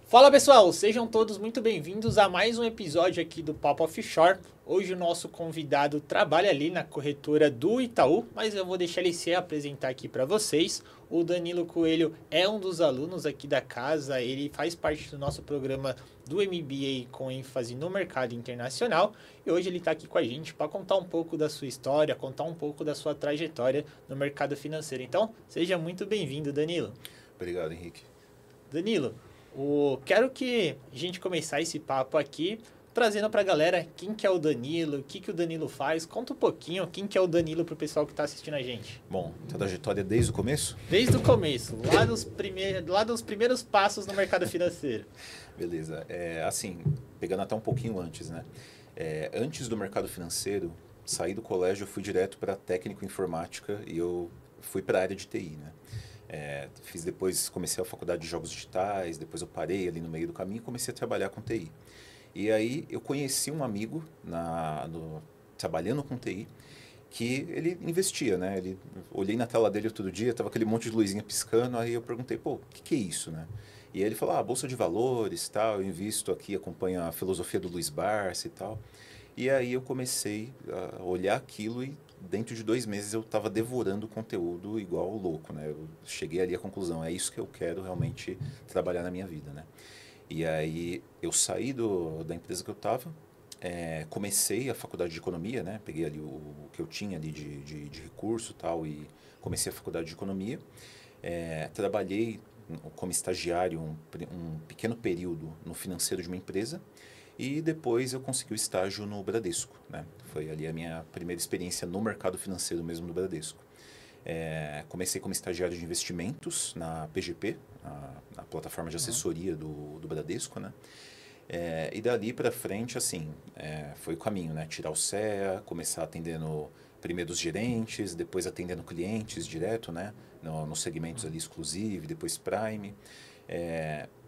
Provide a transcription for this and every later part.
Fala pessoal, sejam todos muito bem-vindos a mais um episódio aqui do Papo Offshore. Hoje o nosso convidado trabalha ali na corretora do Itaú, mas eu vou deixar ele se apresentar aqui para vocês. O Danilo Coelho é um dos alunos aqui da casa, ele faz parte do nosso programa do MBA com ênfase no mercado internacional e hoje ele está aqui com a gente para contar um pouco da sua história, contar um pouco da sua trajetória no mercado financeiro. Então, seja muito bem-vindo, Danilo. Obrigado, Henrique. Danilo, quero que a gente começar esse papo aqui trazendo para a galera quem que é o Danilo, o que que o Danilo faz. Conta um pouquinho quem que é o Danilo para o pessoal que está assistindo a gente. Bom, trajetória desde o começo? Desde o começo, lá dos primeiros passos no mercado financeiro. Beleza. Assim, pegando até um pouquinho antes, né? Antes do mercado financeiro, saí do colégio, eu fui direto para técnico em informática e eu fui para a área de TI, né? Comecei a faculdade de jogos digitais, depois eu parei ali no meio do caminho e comecei a trabalhar com TI. E aí eu conheci um amigo trabalhando com TI que ele investia, né? Olhei na tela dele outro dia, tava aquele monte de luzinha piscando, aí eu perguntei, pô, o que é isso, né? E aí ele falou, bolsa de valores, tal, eu invisto aqui, acompanho a filosofia do Luiz Barsi e tal. E aí eu comecei a olhar aquilo e dentro de 2 meses eu estava devorando o conteúdo igual louco, né? Eu cheguei ali à conclusão, é isso que eu quero realmente trabalhar na minha vida, né? E aí eu saí da empresa que eu estava, comecei a faculdade de economia, né? Peguei ali o que eu tinha ali de recurso e tal e comecei a faculdade de economia. Trabalhei como estagiário um pequeno período no financeiro de uma empresa e depois eu consegui o estágio no Bradesco, né? Foi ali a minha primeira experiência no mercado financeiro mesmo do Bradesco. Comecei como estagiário de investimentos na PGP, na plataforma de assessoria do Bradesco, né? E dali para frente, assim, foi o caminho, né? Tirar o CEA, começar atendendo primeiro os gerentes, depois atendendo clientes direto, né? Nos segmentos ali exclusive, depois Prime.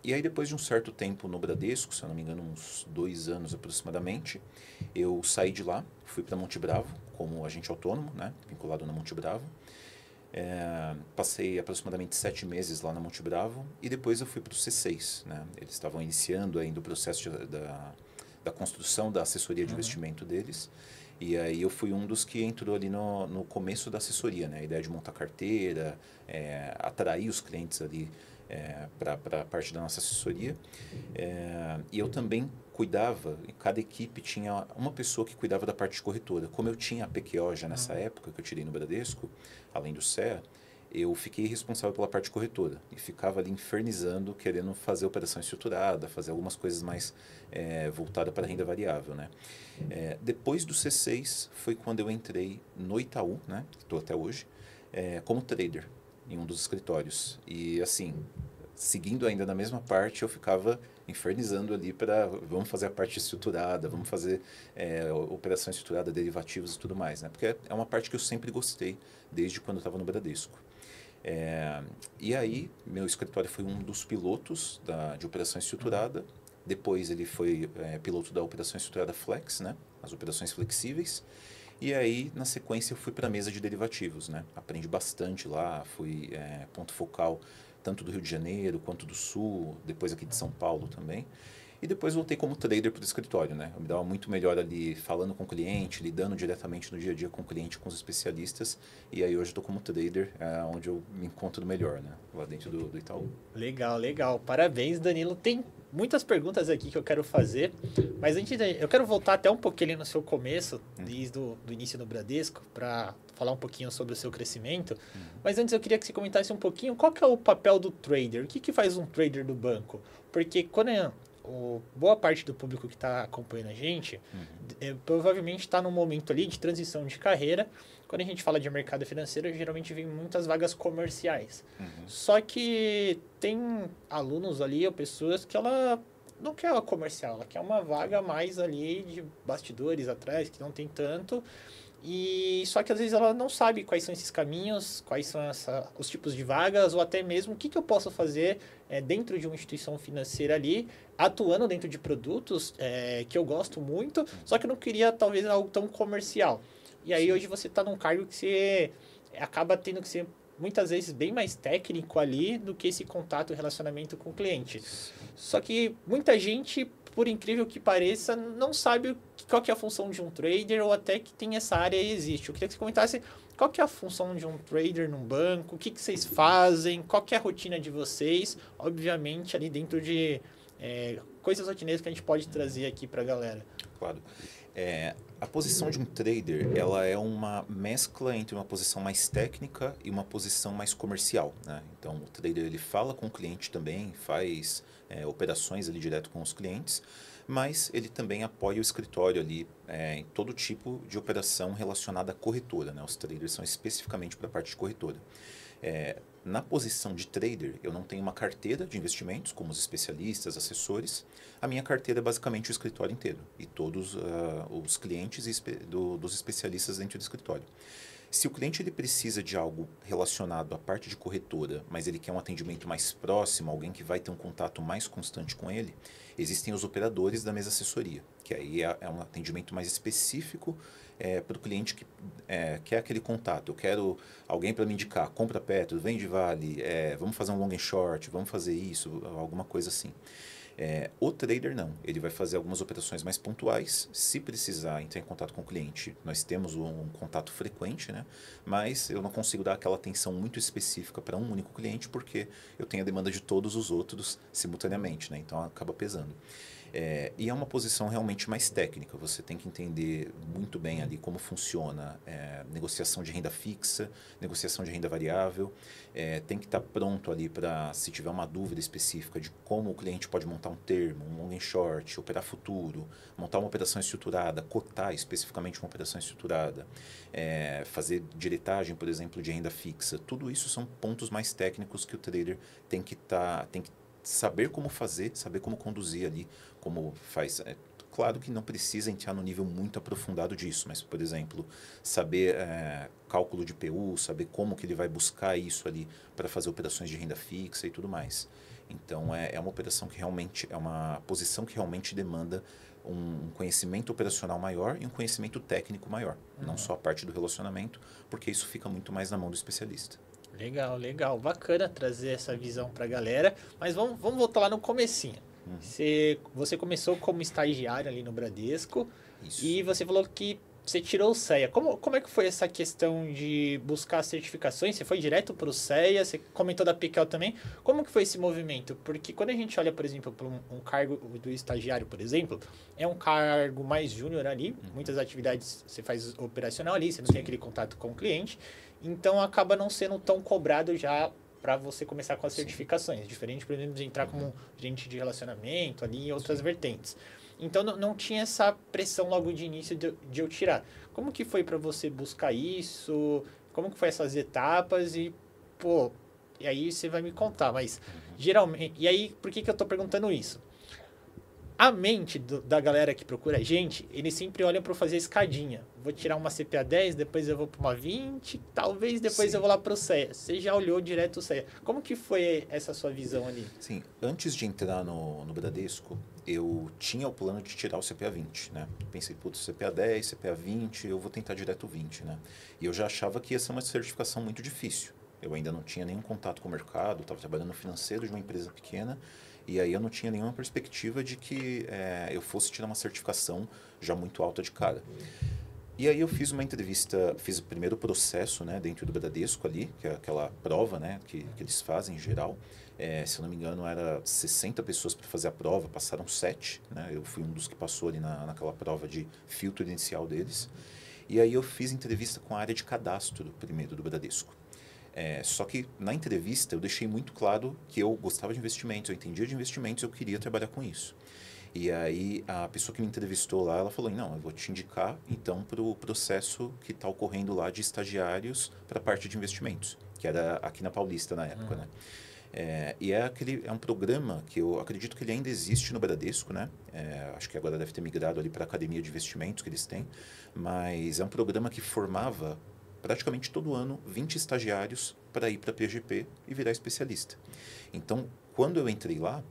E aí depois de um certo tempo no Bradesco, se eu não me engano uns 2 anos aproximadamente, eu saí de lá, fui para Monte Bravo como agente autônomo, né? Vinculado na Monte Bravo. Passei aproximadamente 7 meses lá na Monte Bravo e depois eu fui para o C6, né? Eles estavam iniciando ainda o processo da construção da assessoria de investimento deles. E aí eu fui um dos que entrou ali no começo da assessoria, né? A ideia de montar carteira, atrair os clientes ali para a parte da nossa assessoria. E eu também cuidava, cada equipe tinha uma pessoa que cuidava da parte de corretora. Como eu tinha a PQO já nessa época, que eu tirei no Bradesco, além do CEA, eu fiquei responsável pela parte de corretora e ficava ali infernizando, querendo fazer operação estruturada, fazer algumas coisas mais voltadas para a renda variável, né? Depois do C6 foi quando eu entrei no Itaú, né? Que estou até hoje, como trader em um dos escritórios. E assim, seguindo ainda na mesma parte, eu ficava infernizando ali vamos fazer a parte estruturada, vamos fazer operação estruturada, derivativos e tudo mais, né? Porque é uma parte que eu sempre gostei, desde quando eu estava no Bradesco. E aí, meu escritório foi um dos pilotos de operação estruturada, depois ele foi piloto da operação estruturada Flex, né? As operações flexíveis. E aí, na sequência, eu fui para a mesa de derivativos, né? Aprendi bastante lá, fui ponto focal tanto do Rio de Janeiro quanto do Sul, depois aqui de São Paulo também. E depois voltei como trader para o escritório, né? Eu me dava muito melhor ali falando com o cliente, lidando diretamente no dia a dia com o cliente, com os especialistas. E aí hoje eu estou como trader, onde eu me encontro melhor, né? Lá dentro do Itaú. Legal, legal. Parabéns, Danilo. Tem muitas perguntas aqui que eu quero fazer, mas eu quero voltar até um pouquinho ali no seu começo, desde do início no Bradesco, para falar um pouquinho sobre o seu crescimento. Mas antes eu queria que você comentasse um pouquinho qual que é o papel do trader. O que faz um trader do banco? Porque quando boa parte do público que está acompanhando a gente provavelmente está num momento ali de transição de carreira. Quando a gente fala de mercado financeiro, geralmente vem muitas vagas comerciais. Só que tem alunos ali, ou pessoas que ela não quer a comercial, ela quer uma vaga mais ali de bastidores atrás, que não tem tanto. E só que às vezes ela não sabe quais são esses caminhos, quais são os tipos de vagas, ou até mesmo o que eu posso fazer dentro de uma instituição financeira ali, atuando dentro de produtos que eu gosto muito, só que eu não queria talvez algo tão comercial. E aí hoje você está num cargo que você acaba tendo que ser muitas vezes bem mais técnico ali do que esse contato e relacionamento com o cliente. Só que muita gente, por incrível que pareça, não sabe qual que é a função de um trader ou até que tem essa área e existe. Eu queria que você comentasse qual que é a função de um trader num banco, o que, que vocês fazem, qual que é a rotina de vocês, obviamente ali dentro de coisas rotineiras que a gente pode trazer aqui para a galera. Claro. A posição de um trader, ela é uma mescla entre uma posição mais técnica e uma posição mais comercial, né? Então, o trader ele fala com o cliente também, faz operações ali direto com os clientes, mas ele também apoia o escritório ali em todo tipo de operação relacionada à corretora, né? Os traders são especificamente para a parte de corretora. Na posição de trader, eu não tenho uma carteira de investimentos, como os especialistas, assessores. A minha carteira é basicamente o escritório inteiro e todos os clientes dos especialistas dentro do escritório. Se o cliente ele precisa de algo relacionado à parte de corretora, mas ele quer um atendimento mais próximo, alguém que vai ter um contato mais constante com ele, existem os operadores da mesa assessoria, que aí é um atendimento mais específico para o cliente que quer aquele contato. Eu quero alguém para me indicar, compra Petro, vende Vale, vamos fazer um long and short, vamos fazer isso, alguma coisa assim. O trader não, ele vai fazer algumas operações mais pontuais. Se precisar entrar em contato com o cliente, nós temos um contato frequente, né? Mas eu não consigo dar aquela atenção muito específica para um único cliente porque eu tenho a demanda de todos os outros simultaneamente, né? Então acaba pesando. E é uma posição realmente mais técnica, você tem que entender muito bem ali como funciona negociação de renda fixa, negociação de renda variável, tem que estar pronto ali para, se tiver uma dúvida específica de como o cliente pode montar um termo, um long and short, operar futuro, montar uma operação estruturada, cotar especificamente uma operação estruturada, fazer diretagem, por exemplo, de renda fixa, tudo isso são pontos mais técnicos que o trader tem que saber como fazer, saber como conduzir ali, como faz. Claro que não precisa entrar no nível muito aprofundado disso, mas, por exemplo, saber cálculo de PU, saber como que ele vai buscar isso ali para fazer operações de renda fixa e tudo mais. Então, é uma operação que realmente, é uma posição que realmente demanda um conhecimento operacional maior e um conhecimento técnico maior. Não só a parte do relacionamento, porque isso fica muito mais na mão do especialista. Legal, legal. Bacana trazer essa visão para a galera. Mas vamos voltar lá no comecinho. Você começou como estagiário ali no Bradesco. Isso. E você falou que você tirou o CEA. Como é que foi essa questão de buscar certificações? Você foi direto para o CEA? Você comentou da PICAL também. Como que foi esse movimento? Porque quando a gente olha, por exemplo, para um cargo do estagiário, por exemplo, é um cargo mais júnior ali. Muitas atividades você faz operacional ali, você não tem aquele contato com o cliente. Então, acaba não sendo tão cobrado já para você começar com as certificações. Diferente, por exemplo, de entrar como gerente de relacionamento ali em outras vertentes. Então, não tinha essa pressão logo de início de eu tirar. Como que foi para você buscar isso? Como que foi essas etapas? E aí você vai me contar. Mas, geralmente... E aí, por que eu estou perguntando isso? A mente da galera que procura a gente, eles sempre olham para fazer escadinha. Vou tirar uma CPA 10, depois eu vou para uma 20, talvez depois eu vou lá para o CEA. Você já olhou direto o CEA. Como que foi essa sua visão ali? Sim, antes de entrar no Bradesco, eu tinha o plano de tirar o CPA 20, né? Pensei, putz, CPA 10, CPA 20, eu vou tentar direto o 20, né? E eu já achava que ia ser uma certificação muito difícil. Eu ainda não tinha nenhum contato com o mercado, estava trabalhando no financeiro de uma empresa pequena, e aí eu não tinha nenhuma perspectiva de que eu fosse tirar uma certificação já muito alta de cara. E aí eu fiz uma entrevista, fiz o primeiro processo, né, dentro do Bradesco ali, que é aquela prova, né, que eles fazem em geral. Se eu não me engano, era 60 pessoas para fazer a prova, passaram 7, né? Eu fui um dos que passou ali naquela prova de filtro inicial deles. E aí eu fiz entrevista com a área de cadastro primeiro do Bradesco. Só que na entrevista eu deixei muito claro que eu gostava de investimentos, eu entendia de investimentos, eu queria trabalhar com isso. E aí a pessoa que me entrevistou lá, ela falou, não, eu vou te indicar então para o processo que está ocorrendo lá de estagiários para a parte de investimentos, que era aqui na Paulista na época, né? E é um programa que eu acredito que ele ainda existe no Bradesco, né? Acho que agora deve ter migrado ali para a Academia de Investimentos que eles têm, mas é um programa que formava praticamente todo ano 20 estagiários para ir para a PGP e virar especialista. Então, quando eu entrei lá,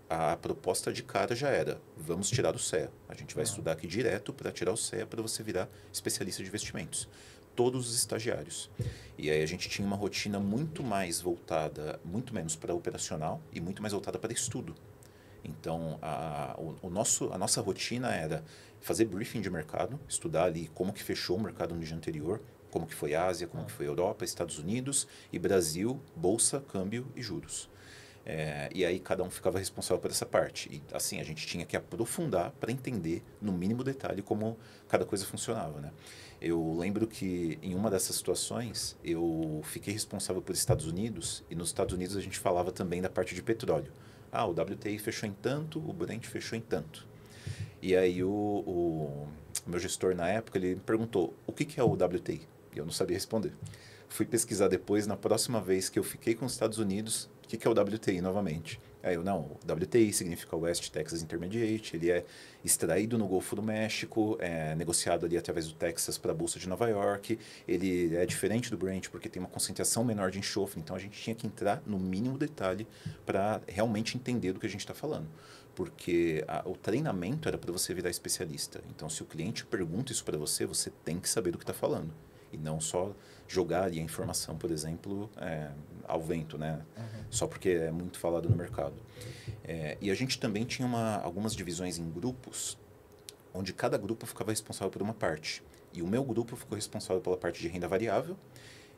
a proposta de cara já era, vamos tirar o CEA. A gente vai estudar aqui direto para tirar o CEA para você virar especialista de investimentos. todos os estagiários. E aí a gente tinha uma rotina muito mais voltada, muito menos para operacional e muito mais voltada para estudo. Então, a nossa rotina era fazer briefing de mercado, estudar ali como que fechou o mercado no dia anterior, como que foi a Ásia, como que foi a Europa, Estados Unidos e Brasil, bolsa, câmbio e juros. E aí cada um ficava responsável por essa parte. E assim, a gente tinha que aprofundar para entender no mínimo detalhe como cada coisa funcionava, né? Eu lembro que em uma dessas situações eu fiquei responsável por Estados Unidos e nos Estados Unidos a gente falava também da parte de petróleo. Ah, o WTI fechou em tanto, o Brent fechou em tanto. E aí o meu gestor na época, ele me perguntou, o que é o WTI? E eu não sabia responder. Fui pesquisar depois, na próxima vez que eu fiquei com os Estados Unidos, o que é o WTI novamente? Aí eu, não, o WTI significa West Texas Intermediate, ele é extraído no Golfo do México, é negociado ali através do Texas para a Bolsa de Nova York, ele é diferente do Brent porque tem uma concentração menor de enxofre, então a gente tinha que entrar no mínimo detalhe para realmente entender do que a gente está falando. Porque o treinamento era para você virar especialista. Então, se o cliente pergunta isso para você, você tem que saber do que está falando. E não só jogar ali a informação, por exemplo, ao vento, né? Só porque é muito falado no mercado. E a gente também tinha algumas divisões em grupos, onde cada grupo ficava responsável por uma parte. E o meu grupo ficou responsável pela parte de renda variável,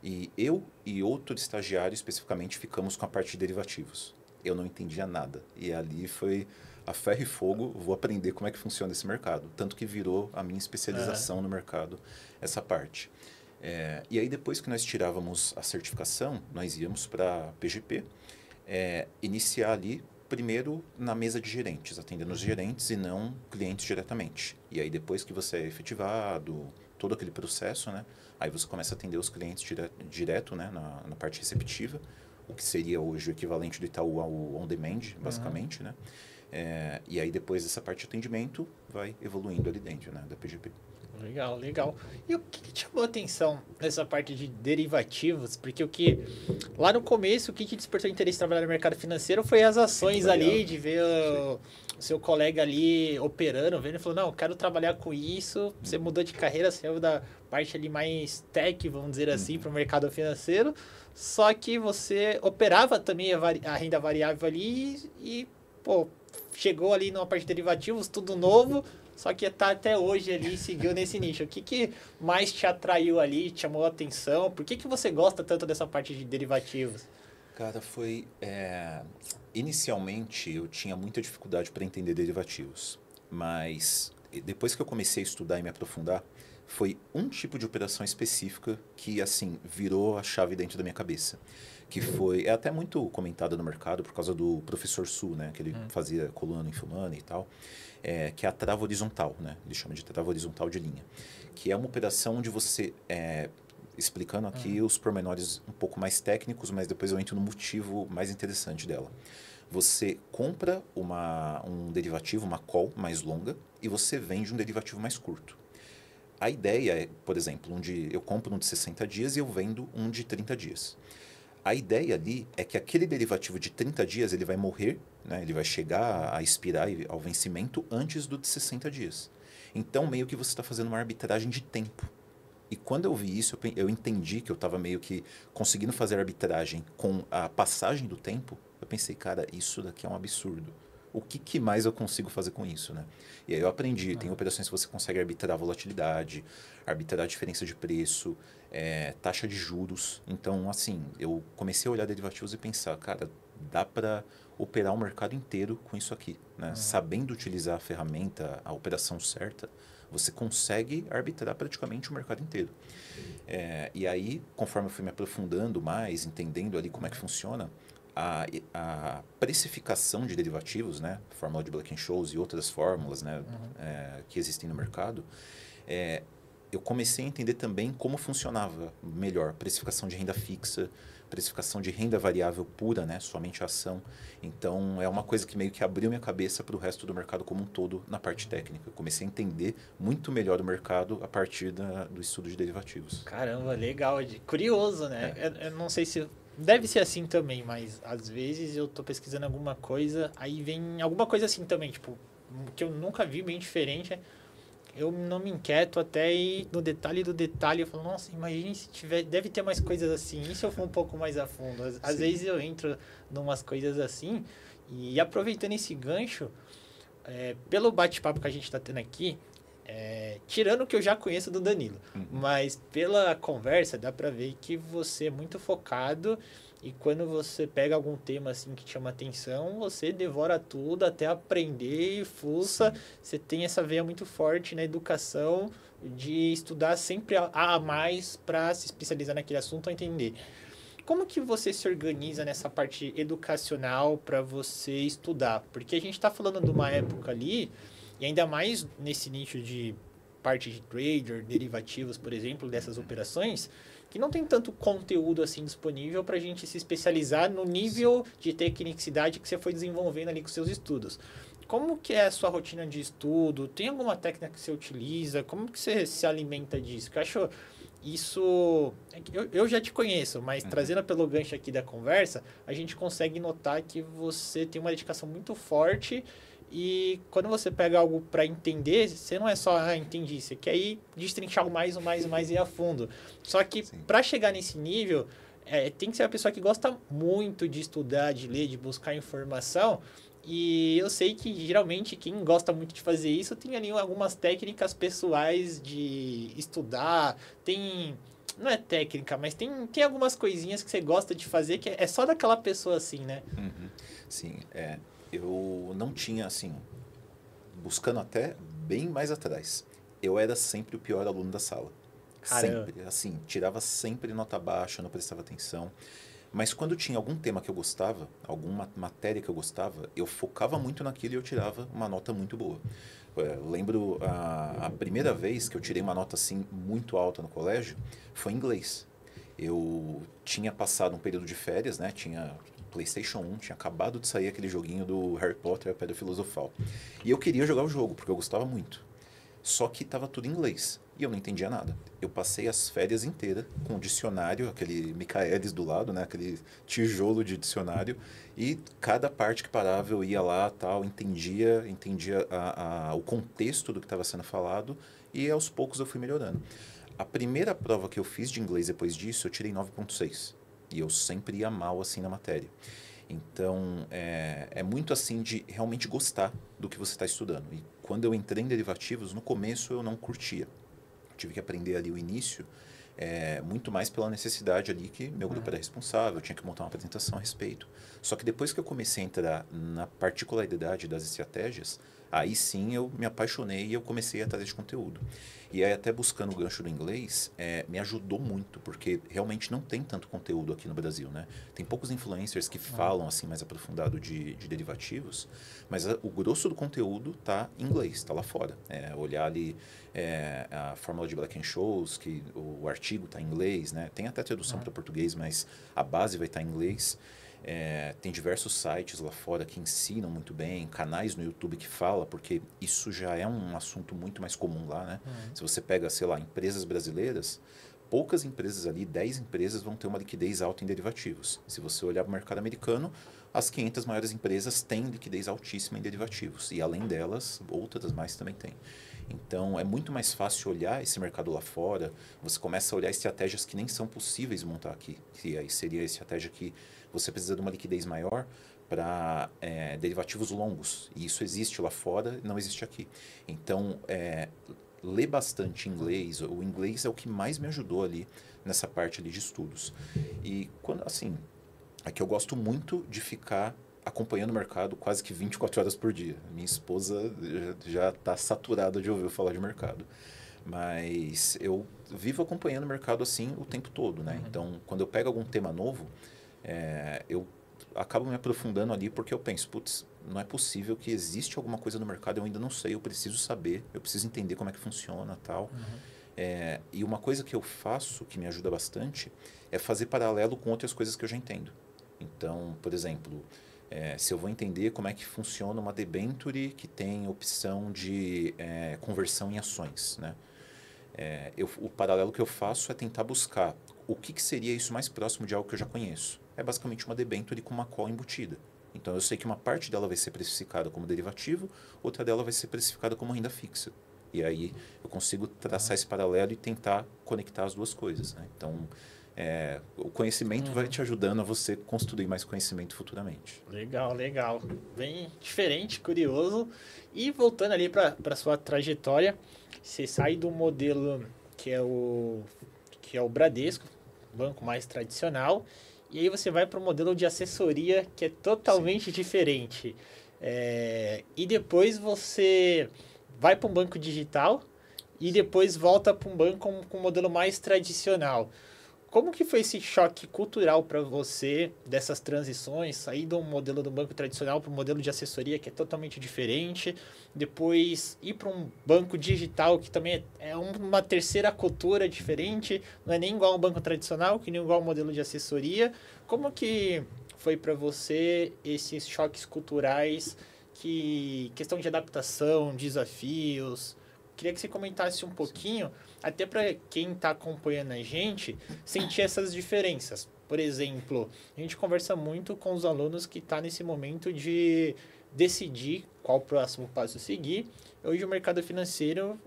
e eu e outro estagiário, especificamente, ficamos com a parte de derivativos. Eu não entendia nada. E ali foi a ferro e fogo, vou aprender como é que funciona esse mercado. Tanto que virou a minha especialização no mercado, essa parte. E aí, depois que nós tirávamos a certificação, nós íamos para a PGP, iniciar ali, primeiro na mesa de gerentes, atendendo os gerentes e não clientes diretamente. E aí, depois que você é efetivado, todo aquele processo, né? Aí você começa a atender os clientes direto, né? Na parte receptiva, o que seria hoje o equivalente do Itaú ao on-demand, basicamente, né? E aí, depois dessa parte de atendimento, vai evoluindo ali dentro, né? Da PGP. Legal, legal. E o que te chamou a atenção nessa parte de derivativos? Porque lá no começo, o que te despertou interesse em trabalhar no mercado financeiro foi as ações ali, de ver o seu colega ali operando, vendo, e falou, não, eu quero trabalhar com isso. Você mudou de carreira, saiu da parte ali mais tech, vamos dizer assim, para o mercado financeiro. Só que você operava também a renda variável ali e, pô, chegou ali numa parte de derivativos, tudo novo. Só que tá até hoje ali, seguiu nesse nicho. O que mais te atraiu ali, te chamou a atenção? Por que você gosta tanto dessa parte de derivativos? Cara, inicialmente, eu tinha muita dificuldade para entender derivativos. Mas depois que eu comecei a estudar e me aprofundar, foi um tipo de operação específica que, assim, virou a chave dentro da minha cabeça. Que é até muito comentada no mercado por causa do professor Su, né? Que ele fazia coluna no Infomani e tal. Que é a trava horizontal, né? Ele chama de trava horizontal de linha. Que é uma operação onde você... explicando aqui os pormenores um pouco mais técnicos, mas depois eu entro no motivo mais interessante dela. Você compra um derivativo, uma call mais longa, e você vende um derivativo mais curto. A ideia é, por exemplo, eu compro um de 60 dias e eu vendo um de 30 dias. A ideia ali é que aquele derivativo de 30 dias ele vai morrer, né? Ele vai chegar a expirar ao vencimento antes do de 60 dias. Então, meio que você está fazendo uma arbitragem de tempo. E quando eu vi isso, eu entendi que eu estava meio que conseguindo fazer arbitragem com a passagem do tempo. Eu pensei, cara, isso daqui é um absurdo. O que mais eu consigo fazer com isso, né? E aí eu aprendi, tem operações que você consegue arbitrar volatilidade, arbitrar a diferença de preço, taxa de juros. Então, assim, eu comecei a olhar derivativos e pensar, cara, dá para operar o mercado inteiro com isso aqui, né? Sabendo utilizar a ferramenta, a operação certa, você consegue arbitrar praticamente o mercado inteiro. E aí, conforme eu fui me aprofundando mais, entendendo ali como é que funciona, a precificação de derivativos, né? Fórmula de Black-Scholes e outras fórmulas, né? Que existem no mercado, eu comecei a entender também como funcionava melhor precificação de renda fixa, precificação de renda variável pura, né? Somente a ação. Então, é uma coisa que meio que abriu minha cabeça para o resto do mercado como um todo na parte técnica. Eu comecei a entender muito melhor o mercado a partir do estudo de derivativos. Caramba, legal. Curioso, né? Eu não sei se... Deve ser assim também, mas às vezes eu tô pesquisando alguma coisa, aí vem alguma coisa assim também, tipo, que eu nunca vi, bem diferente. eu não me inquieto até ir no detalhe do detalhe. Eu falo, nossa, imagine se tiver, deve ter mais coisas assim. E se eu for um pouco mais a fundo? Às vezes eu entro numas coisas assim. E aproveitando esse gancho, pelo bate-papo que a gente está tendo aqui, tirando o que eu já conheço do Danilo, mas pela conversa dá para ver que você é muito focado e quando você pega algum tema assim que te chama atenção, você devora tudo até aprender e fuça. Sim. Você tem essa veia muito forte na educação de estudar sempre a mais para se especializar naquele assunto ou entender. Como que você se organiza nessa parte educacional para você estudar? Porque a gente está falando de uma época ali, e ainda mais nesse nicho de parte de trader, derivativos, por exemplo, dessas operações, que não tem tanto conteúdo assim disponível para a gente se especializar no nível de tecnicidade que você foi desenvolvendo ali com seus estudos. Como que é a sua rotina de estudo? Tem alguma técnica que você utiliza? Como que você se alimenta disso? Que eu acho isso... Eu já te conheço, mas trazendo pelo gancho aqui da conversa, a gente consegue notar que você tem uma dedicação muito forte e quando você pega algo para entender, você não é só, entendi, você quer ir destrinchar mais e ir a fundo. Só que para chegar nesse nível, tem que ser uma pessoa que gosta muito de estudar, de ler, de buscar informação. E eu sei que geralmente quem gosta muito de fazer isso tem ali algumas técnicas pessoais de estudar, tem... Não é técnica, mas tem algumas coisinhas que você gosta de fazer que é só daquela pessoa assim, né? Sim, eu não tinha, assim, buscando até bem mais atrás, eu era sempre o pior aluno da sala. Caramba. Sempre, assim, tirava sempre nota baixa, não prestava atenção. Mas quando tinha algum tema que eu gostava, alguma matéria que eu gostava, eu focava muito naquilo e eu tirava uma nota muito boa. Lembro a primeira vez que eu tirei uma nota assim muito alta no colégio foi em inglês. Eu tinha passado um período de férias, né? Tinha PlayStation 1, tinha acabado de sair aquele joguinho do Harry Potter e a Pedra Filosofal. E eu queria jogar o jogo, porque eu gostava muito. Só que estava tudo em inglês e eu não entendia nada. Eu passei as férias inteiras com o dicionário, aquele Michaelis do lado, né? Aquele tijolo de dicionário, e cada parte que parava eu ia lá, tal, entendia o contexto do que estava sendo falado e aos poucos eu fui melhorando. A primeira prova que eu fiz de inglês depois disso, eu tirei 9,6 e eu sempre ia mal assim na matéria. Então, é muito assim de realmente gostar do que você está estudando. E quando eu entrei em derivativos, no começo eu não curtia. Tive que aprender ali o início, muito mais pela necessidade ali que meu grupo era responsável, eu tinha que montar uma apresentação a respeito. Só que depois que eu comecei a entrar na particularidade das estratégias, aí sim eu me apaixonei e eu comecei a atrás de conteúdo. E aí até buscando o gancho do inglês, me ajudou muito, porque realmente não tem tanto conteúdo aqui no Brasil, né? Tem poucos influencers que falam assim mais aprofundado de derivativos, mas o grosso do conteúdo tá em inglês, tá lá fora. Olhar ali a fórmula de Black-Scholes, que o artigo tá em inglês, né? Tem até tradução para português, mas a base vai estar em inglês. Tem diversos sites lá fora que ensinam muito bem, canais no YouTube que falam, porque isso já é um assunto muito mais comum lá, né? Se você pega, sei lá, empresas brasileiras, poucas empresas ali, 10 empresas vão ter uma liquidez alta em derivativos. Se você olhar para o mercado americano, as 500 maiores empresas têm liquidez altíssima em derivativos. E além delas, outras mais também têm. Então, é muito mais fácil olhar esse mercado lá fora. Você começa a olhar estratégias que nem são possíveis montar aqui. Que aí seria a estratégia que você precisa de uma liquidez maior para derivativos longos. E isso existe lá fora, não existe aqui. Então, ler bastante inglês. O inglês é o que mais me ajudou ali nessa parte ali de estudos. E quando, assim, é que eu gosto muito de ficar acompanhando o mercado quase que 24 horas por dia. Minha esposa já está saturada de ouvir eu falar de mercado. Mas eu vivo acompanhando o mercado assim o tempo todo, né? Então, quando eu pego algum tema novo, eu acabo me aprofundando ali porque eu penso, putz, não é possível que existe alguma coisa no mercado, eu ainda não sei, eu preciso saber, eu preciso entender como é que funciona, tal. E uma coisa que eu faço, que me ajuda bastante, é fazer paralelo com outras coisas que eu já entendo. Então, por exemplo, se eu vou entender como é que funciona uma debenture que tem opção de conversão em ações, né? O paralelo que eu faço é tentar buscar o que seria isso mais próximo de algo que eu já conheço. É basicamente uma debenture com uma call embutida. Então, eu sei que uma parte dela vai ser precificada como derivativo, outra dela vai ser precificada como renda fixa. E aí eu consigo traçar esse paralelo e tentar conectar as duas coisas, né? Então, o conhecimento vai te ajudando a você construir mais conhecimento futuramente. Legal, legal. Bem diferente, curioso. E voltando ali para sua trajetória, você sai do modelo que é o Bradesco, banco mais tradicional, e aí você vai para o modelo de assessoria que é totalmente diferente. E depois você vai para um banco digital e depois volta para um banco com um modelo mais tradicional. Como que foi esse choque cultural para você dessas transições, sair do modelo do banco tradicional para um modelo de assessoria que é totalmente diferente, depois ir para um banco digital que também é uma terceira cultura diferente, não é nem igual ao banco tradicional, que nem igual ao modelo de assessoria. Como que foi para você esses choques culturais, questão de adaptação, desafios? Queria que você comentasse um pouquinho, até para quem está acompanhando a gente, sentir essas diferenças. Por exemplo, a gente conversa muito com os alunos que estão nesse momento de decidir qual o próximo passo seguir. Hoje o mercado financeiro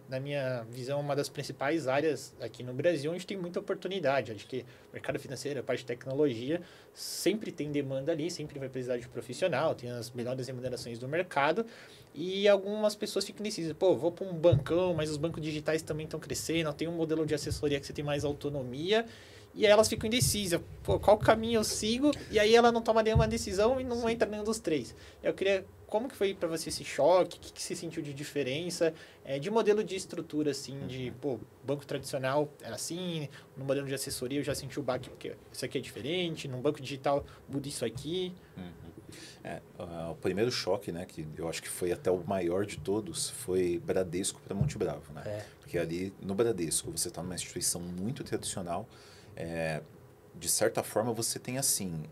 na minha visão, uma das principais áreas aqui no Brasil, onde tem muita oportunidade. Acho que o mercado financeiro, a parte de tecnologia, sempre tem demanda ali, sempre vai precisar de profissional, tem as melhores remunerações do mercado. E algumas pessoas ficam indecisas. Pô, vou para um bancão, mas os bancos digitais também estão crescendo, tem um modelo de assessoria que você tem mais autonomia. E aí elas ficam indecisas. Pô, qual caminho eu sigo? E aí ela não toma nenhuma decisão e não entra nenhum dos três. Eu queria... Como que foi para você esse choque? O que você sentiu de diferença? De modelo de estrutura, assim, de, pô, banco tradicional era assim, no modelo de assessoria eu já senti o baque, porque isso aqui é diferente, no banco digital muda isso aqui. O primeiro choque, né, que eu acho que foi até o maior de todos, foi Bradesco para Monte Bravo, né? Porque ali no Bradesco você está numa instituição muito tradicional, de certa forma você tem assim,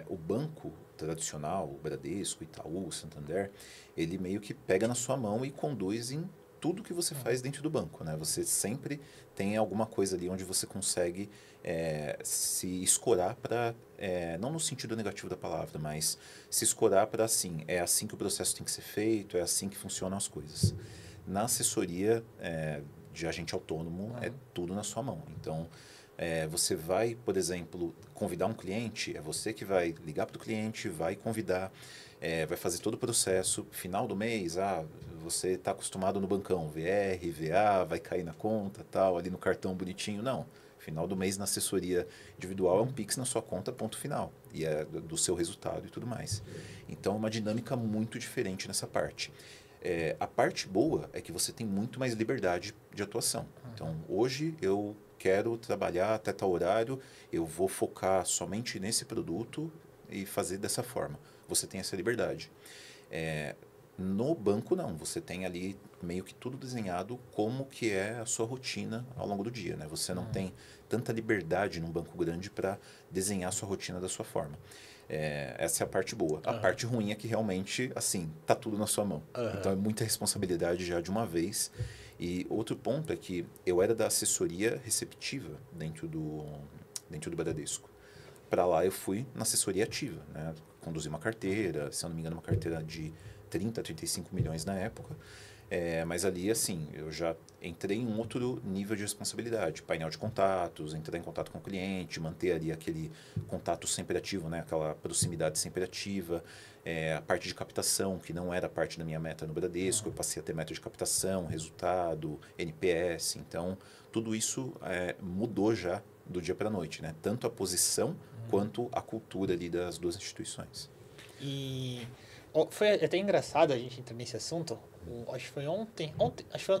o banco tradicional, o Bradesco, Itaú, Santander, ele meio que pega na sua mão e conduz em tudo que você faz dentro do banco, né? Você sempre tem alguma coisa ali onde você consegue se escorar para, não no sentido negativo da palavra, mas se escorar para assim, é assim que o processo tem que ser feito, é assim que funcionam as coisas. Na assessoria de agente autônomo, é tudo na sua mão. Então, você vai, por exemplo, convidar um cliente, é você que vai ligar para o cliente, vai convidar, vai fazer todo o processo. Final do mês, você está acostumado no bancão, VR, VA, vai cair na conta, tal, ali no cartão bonitinho. Não, final do mês na assessoria individual é um Pix na sua conta, ponto final. E é do seu resultado e tudo mais. Então, é uma dinâmica muito diferente nessa parte. A parte boa é que você tem muito mais liberdade de atuação. Então, hoje eu quero trabalhar até tal horário, eu vou focar somente nesse produto e fazer dessa forma. Você tem essa liberdade. No banco, não. Você tem ali meio que tudo desenhado como que é a sua rotina ao longo do dia, né? Você não tem tanta liberdade num banco grande para desenhar a sua rotina da sua forma. Essa é a parte boa. A parte ruim é que realmente, assim, tá tudo na sua mão. Então, é muita responsabilidade já de uma vez. E outro ponto é que eu era da assessoria receptiva dentro do Bradesco. Para lá eu fui na assessoria ativa, né? Conduzi uma carteira, se eu não me engano, uma carteira de 30, 35 milhões na época. Mas ali, assim, eu já entrei em um outro nível de responsabilidade. Painel de contatos, entrar em contato com o cliente, manter ali aquele contato sempre ativo, né? Aquela proximidade sempre ativa. A parte de captação, que não era parte da minha meta no Bradesco, eu passei a ter meta de captação, resultado, NPS. Então, tudo isso mudou já do dia para a noite, né? Tanto a posição quanto a cultura ali das duas instituições. E foi até engraçado a gente entrar nesse assunto. Acho que foi ontem, acho que foi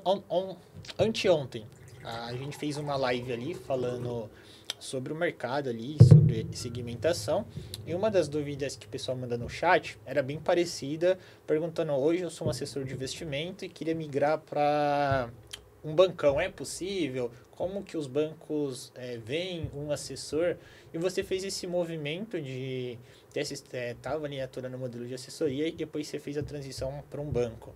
anteontem. A gente fez uma live ali falando sobre o mercado ali, sobre segmentação. E uma das dúvidas que o pessoal manda no chat era bem parecida, perguntando: hoje eu sou um assessor de investimento e queria migrar para um bancão, é possível? Como que os bancos veem um assessor? E você fez esse movimento de estava ali atuando no modelo de assessoria e depois você fez a transição para um banco.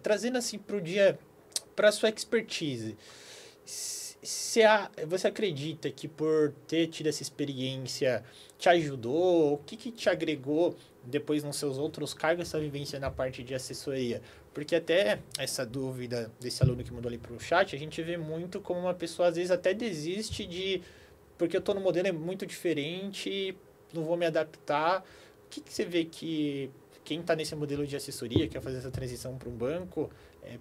Trazendo assim para o dia, para a sua expertise, Você acredita que por ter tido essa experiência te ajudou? O que te agregou depois nos seus outros cargos, essa vivência na parte de assessoria? Porque até essa dúvida desse aluno que mandou ali para o chat, a gente vê muito como uma pessoa às vezes até desiste de porque eu estou no modelo é muito diferente, não vou me adaptar. O que você vê que quem está nesse modelo de assessoria, quer fazer essa transição para um banco,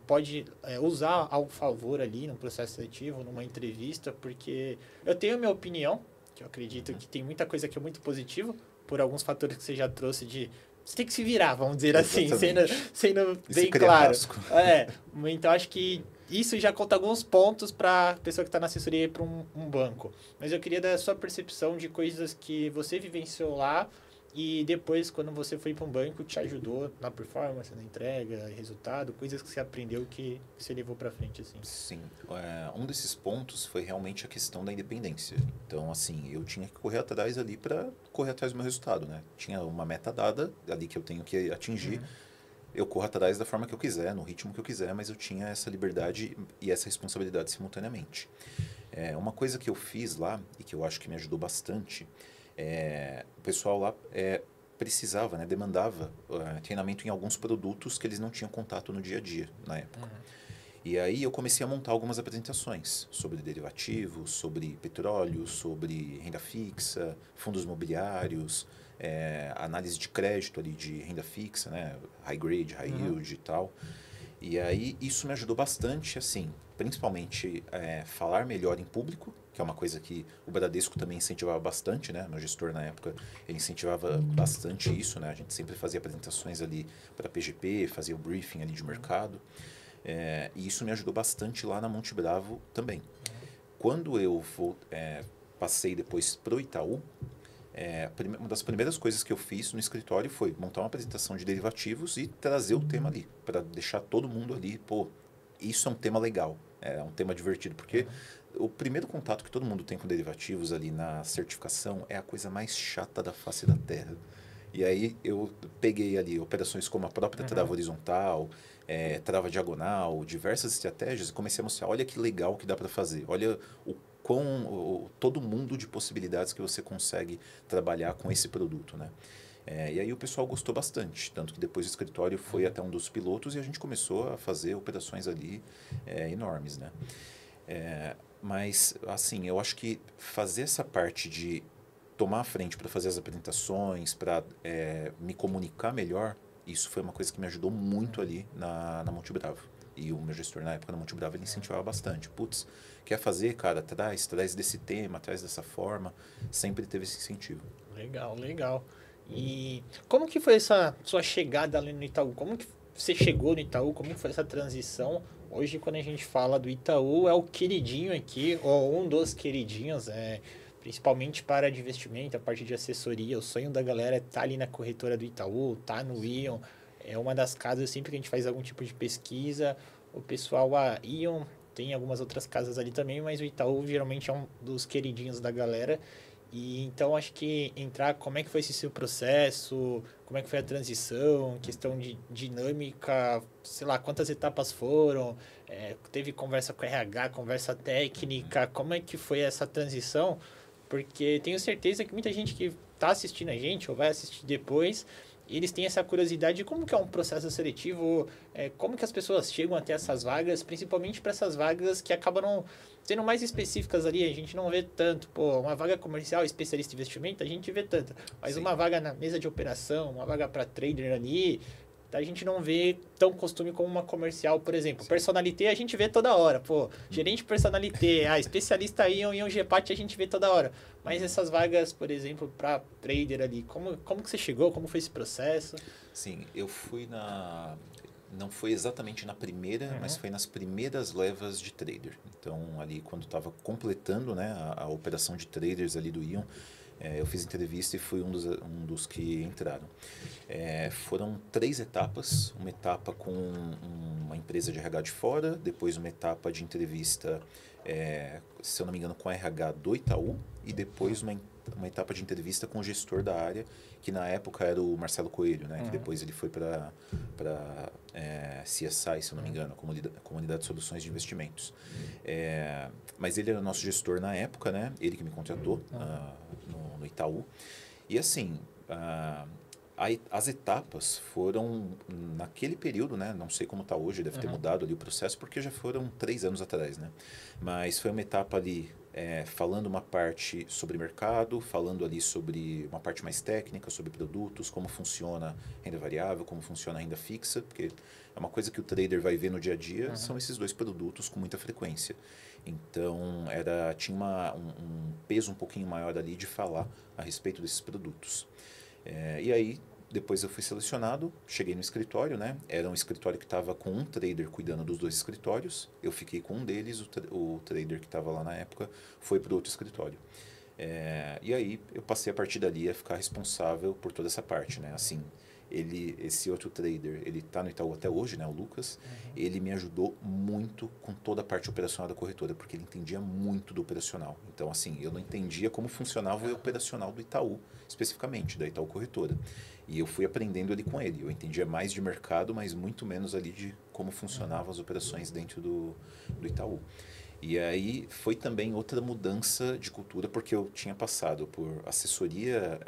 pode usar ao favor ali no processo seletivo, numa entrevista, porque eu tenho a minha opinião, que eu acredito que tem muita coisa que é muito positiva, por alguns fatores que você já trouxe de você tem que se virar, vamos dizer assim, sendo bem claro. Então acho que isso já conta alguns pontos para a pessoa que está na assessoria ir para um banco. Mas eu queria dar a sua percepção de coisas que você vivenciou lá e depois, quando você foi para um banco, te ajudou na performance, na entrega, resultado, coisas que você aprendeu que você levou para frente, assim. Sim. Um desses pontos foi realmente a questão da independência. Então, assim, eu tinha que correr atrás ali para correr atrás do meu resultado, né? Tinha uma meta dada ali que eu tenho que atingir. Eu corro atrás da forma que eu quiser, no ritmo que eu quiser, mas eu tinha essa liberdade e essa responsabilidade simultaneamente. Uma coisa que eu fiz lá e que eu acho que me ajudou bastante, o pessoal lá precisava, né, demandava treinamento em alguns produtos que eles não tinham contato no dia a dia, na época. E aí eu comecei a montar algumas apresentações sobre derivativos, sobre petróleo, sobre renda fixa, fundos imobiliários, análise de crédito ali de renda fixa, né, high grade, high yield e tal. E aí isso me ajudou bastante, assim, principalmente falar melhor em público, que é uma coisa que o Bradesco também incentivava bastante, né? Meu gestor na época, ele incentivava bastante isso, né? A gente sempre fazia apresentações ali para a PGP, fazia o briefing ali de mercado. E isso me ajudou bastante lá na Monte Bravo também. Quando eu passei depois para o Itaú, uma das primeiras coisas que eu fiz no escritório foi montar uma apresentação de derivativos e trazer o tema ali, para deixar todo mundo ali, pô, isso é um tema legal, é um tema divertido, porque o primeiro contato que todo mundo tem com derivativos ali na certificação é a coisa mais chata da face da Terra. E aí eu peguei ali operações como a própria trava horizontal, trava diagonal, diversas estratégias e comecei a mostrar, olha que legal que dá para fazer, olha todo mundo de possibilidades que você consegue trabalhar com esse produto, né? E aí o pessoal gostou bastante, tanto que depois o escritório foi até um dos pilotos e a gente começou a fazer operações ali enormes, né? Mas, assim, eu acho que fazer essa parte de tomar a frente para fazer as apresentações, para me comunicar melhor, isso foi uma coisa que me ajudou muito ali na Monte Bravo. E o meu gestor na época na Monte Bravo ele incentivava bastante. Putz, quer fazer, cara? Traz desse tema, traz dessa forma. Sempre teve esse incentivo. Legal, legal. E como que foi essa sua chegada ali no Itaú? Como que você chegou no Itaú? Como que foi essa transição? Hoje, quando a gente fala do Itaú, é o queridinho aqui, ou um dos queridinhos, principalmente para de investimento, a parte de assessoria. O sonho da galera é estar ali na corretora do Itaú, tá no Ion. É uma das casas, sempre que a gente faz algum tipo de pesquisa, o pessoal, Ion, tem algumas outras casas ali também, mas o Itaú geralmente é um dos queridinhos da galera. E então acho que como é que foi esse seu processo, como é que foi a transição, questão de dinâmica, sei lá, quantas etapas foram, teve conversa com RH, conversa técnica, como é que foi essa transição? Porque tenho certeza que muita gente que está assistindo a gente ou vai assistir depois, eles têm essa curiosidade de como que é um processo seletivo, como que as pessoas chegam até essas vagas, principalmente para essas vagas que acabam sendo mais específicas ali, a gente não vê tanto. Pô, uma vaga comercial, especialista em investimento, a gente vê tanto. Mas uma vaga na mesa de operação, uma vaga para trader ali, a gente não vê tão costume como uma comercial, por exemplo. Sim. Personalité a gente vê toda hora. Pô, gerente personalité, especialista em um GPAT a gente vê toda hora. Mas essas vagas, por exemplo, para trader ali, como que você chegou? Como foi esse processo? Sim, eu fui não foi exatamente na primeira, mas foi nas primeiras levas de trader. Então, ali quando estava completando, né, a operação de traders ali do Ion, eu fiz entrevista e fui um dos que entraram. Foram 3 etapas. Uma etapa com uma empresa de RH de fora, depois uma etapa de entrevista, se eu não me engano, com a RH do Itaú, e depois uma etapa de entrevista com o gestor da área, que na época era o Marcelo Coelho, né? Que depois ele foi para CSI, se eu não me engano, Comunidade de Soluções de Investimentos. Mas ele era o nosso gestor na época, né? Ele que me contratou no Itaú. E assim, as etapas foram naquele período, né? Não sei como está hoje, deve ter mudado ali o processo, porque já foram 3 anos atrás, né? Mas foi uma etapa ali falando uma parte sobre mercado, falando ali sobre uma parte mais técnica, sobre produtos, como funciona renda variável, como funciona a renda fixa, porque é uma coisa que o trader vai ver no dia a dia, são esses dois produtos com muita frequência. Então, tinha um peso um pouquinho maior ali de falar a respeito desses produtos. E aí, depois eu fui selecionado, cheguei no escritório, né? Era um escritório que estava com um trader cuidando dos 2 escritórios. Eu fiquei com um deles, o trader que estava lá na época foi para o outro escritório. E aí eu passei a partir dali a ficar responsável por toda essa parte, né? Assim, esse outro trader, ele está no Itaú até hoje, né? O Lucas. Ele me ajudou muito com toda a parte operacional da corretora, porque ele entendia muito do operacional. Então, assim, eu não entendia como funcionava o operacional do Itaú, especificamente, da Itaú Corretora. E eu fui aprendendo ali com ele. Eu entendia mais de mercado, mas muito menos ali de como funcionavam as operações dentro do Itaú. E aí foi também outra mudança de cultura, porque eu tinha passado por assessoria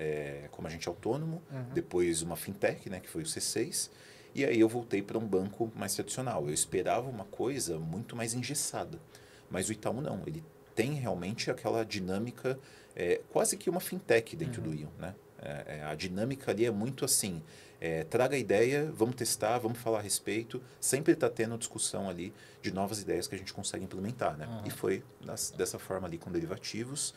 como agente autônomo, depois uma fintech, né, que foi o C6, e aí eu voltei para um banco mais tradicional. Eu esperava uma coisa muito mais engessada, mas o Itaú não. Ele tem realmente aquela dinâmica, quase que uma fintech dentro do Ion, né? A dinâmica ali é muito assim, traga a ideia, vamos testar, vamos falar a respeito, sempre está tendo discussão ali de novas ideias que a gente consegue implementar, né? E foi dessa forma ali com derivativos.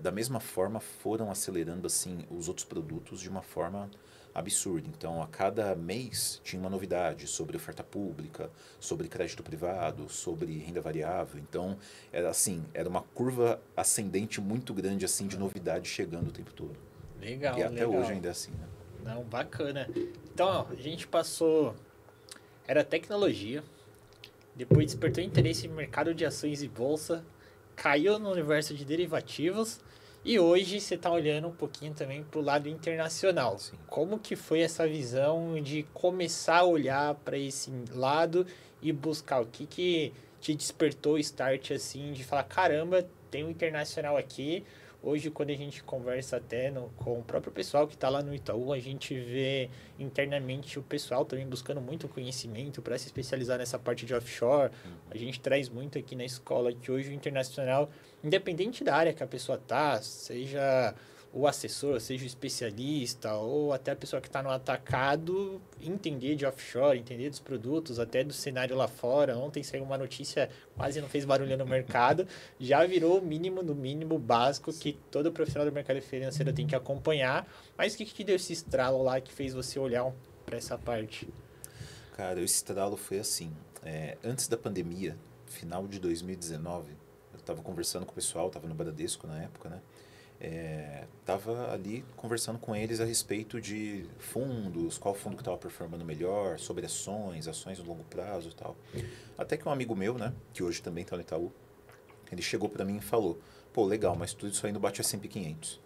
Da mesma forma foram acelerando assim os outros produtos de uma forma absurda. Então, a cada mês tinha uma novidade sobre oferta pública, sobre crédito privado, sobre renda variável. Então, era uma curva ascendente muito grande assim de novidade chegando o tempo todo. Legal, E até legal. hoje ainda é assim, né? Não, bacana. Então, ó, a gente passou... Era tecnologia, depois despertou interesse no mercado de ações e bolsa, caiu no universo de derivativos e hoje você está olhando um pouquinho também para o lado internacional. Sim. Como que foi essa visão de começar a olhar para esse lado e buscar o que te despertou o start assim de falar, caramba, tem um internacional aqui. Hoje, quando a gente conversa até com o próprio pessoal que está lá no Itaú, a gente vê internamente o pessoal também buscando muito conhecimento para se especializar nessa parte de offshore. A gente traz muito aqui na escola que hoje o internacional, independente da área que a pessoa tá, seja o assessor, seja o especialista, ou até a pessoa que está no atacado, entender de offshore, entender dos produtos, até do cenário lá fora. Ontem saiu uma notícia, quase não fez barulho no mercado, já virou o mínimo do mínimo básico que todo profissional do mercado financeiro tem que acompanhar. Mas o que te deu esse estralo lá que fez você olhar para essa parte? Cara, o estralo foi assim. Antes da pandemia, final de 2019, eu estava conversando com o pessoal, estava no Bradesco na época, né? Estava ali conversando com eles a respeito de fundos, qual fundo que estava performando melhor, sobre ações no longo prazo e tal. Até que um amigo meu, né, que hoje também está no Itaú, ele chegou para mim e falou, pô, legal, mas tudo isso aí não bate a S&P 500.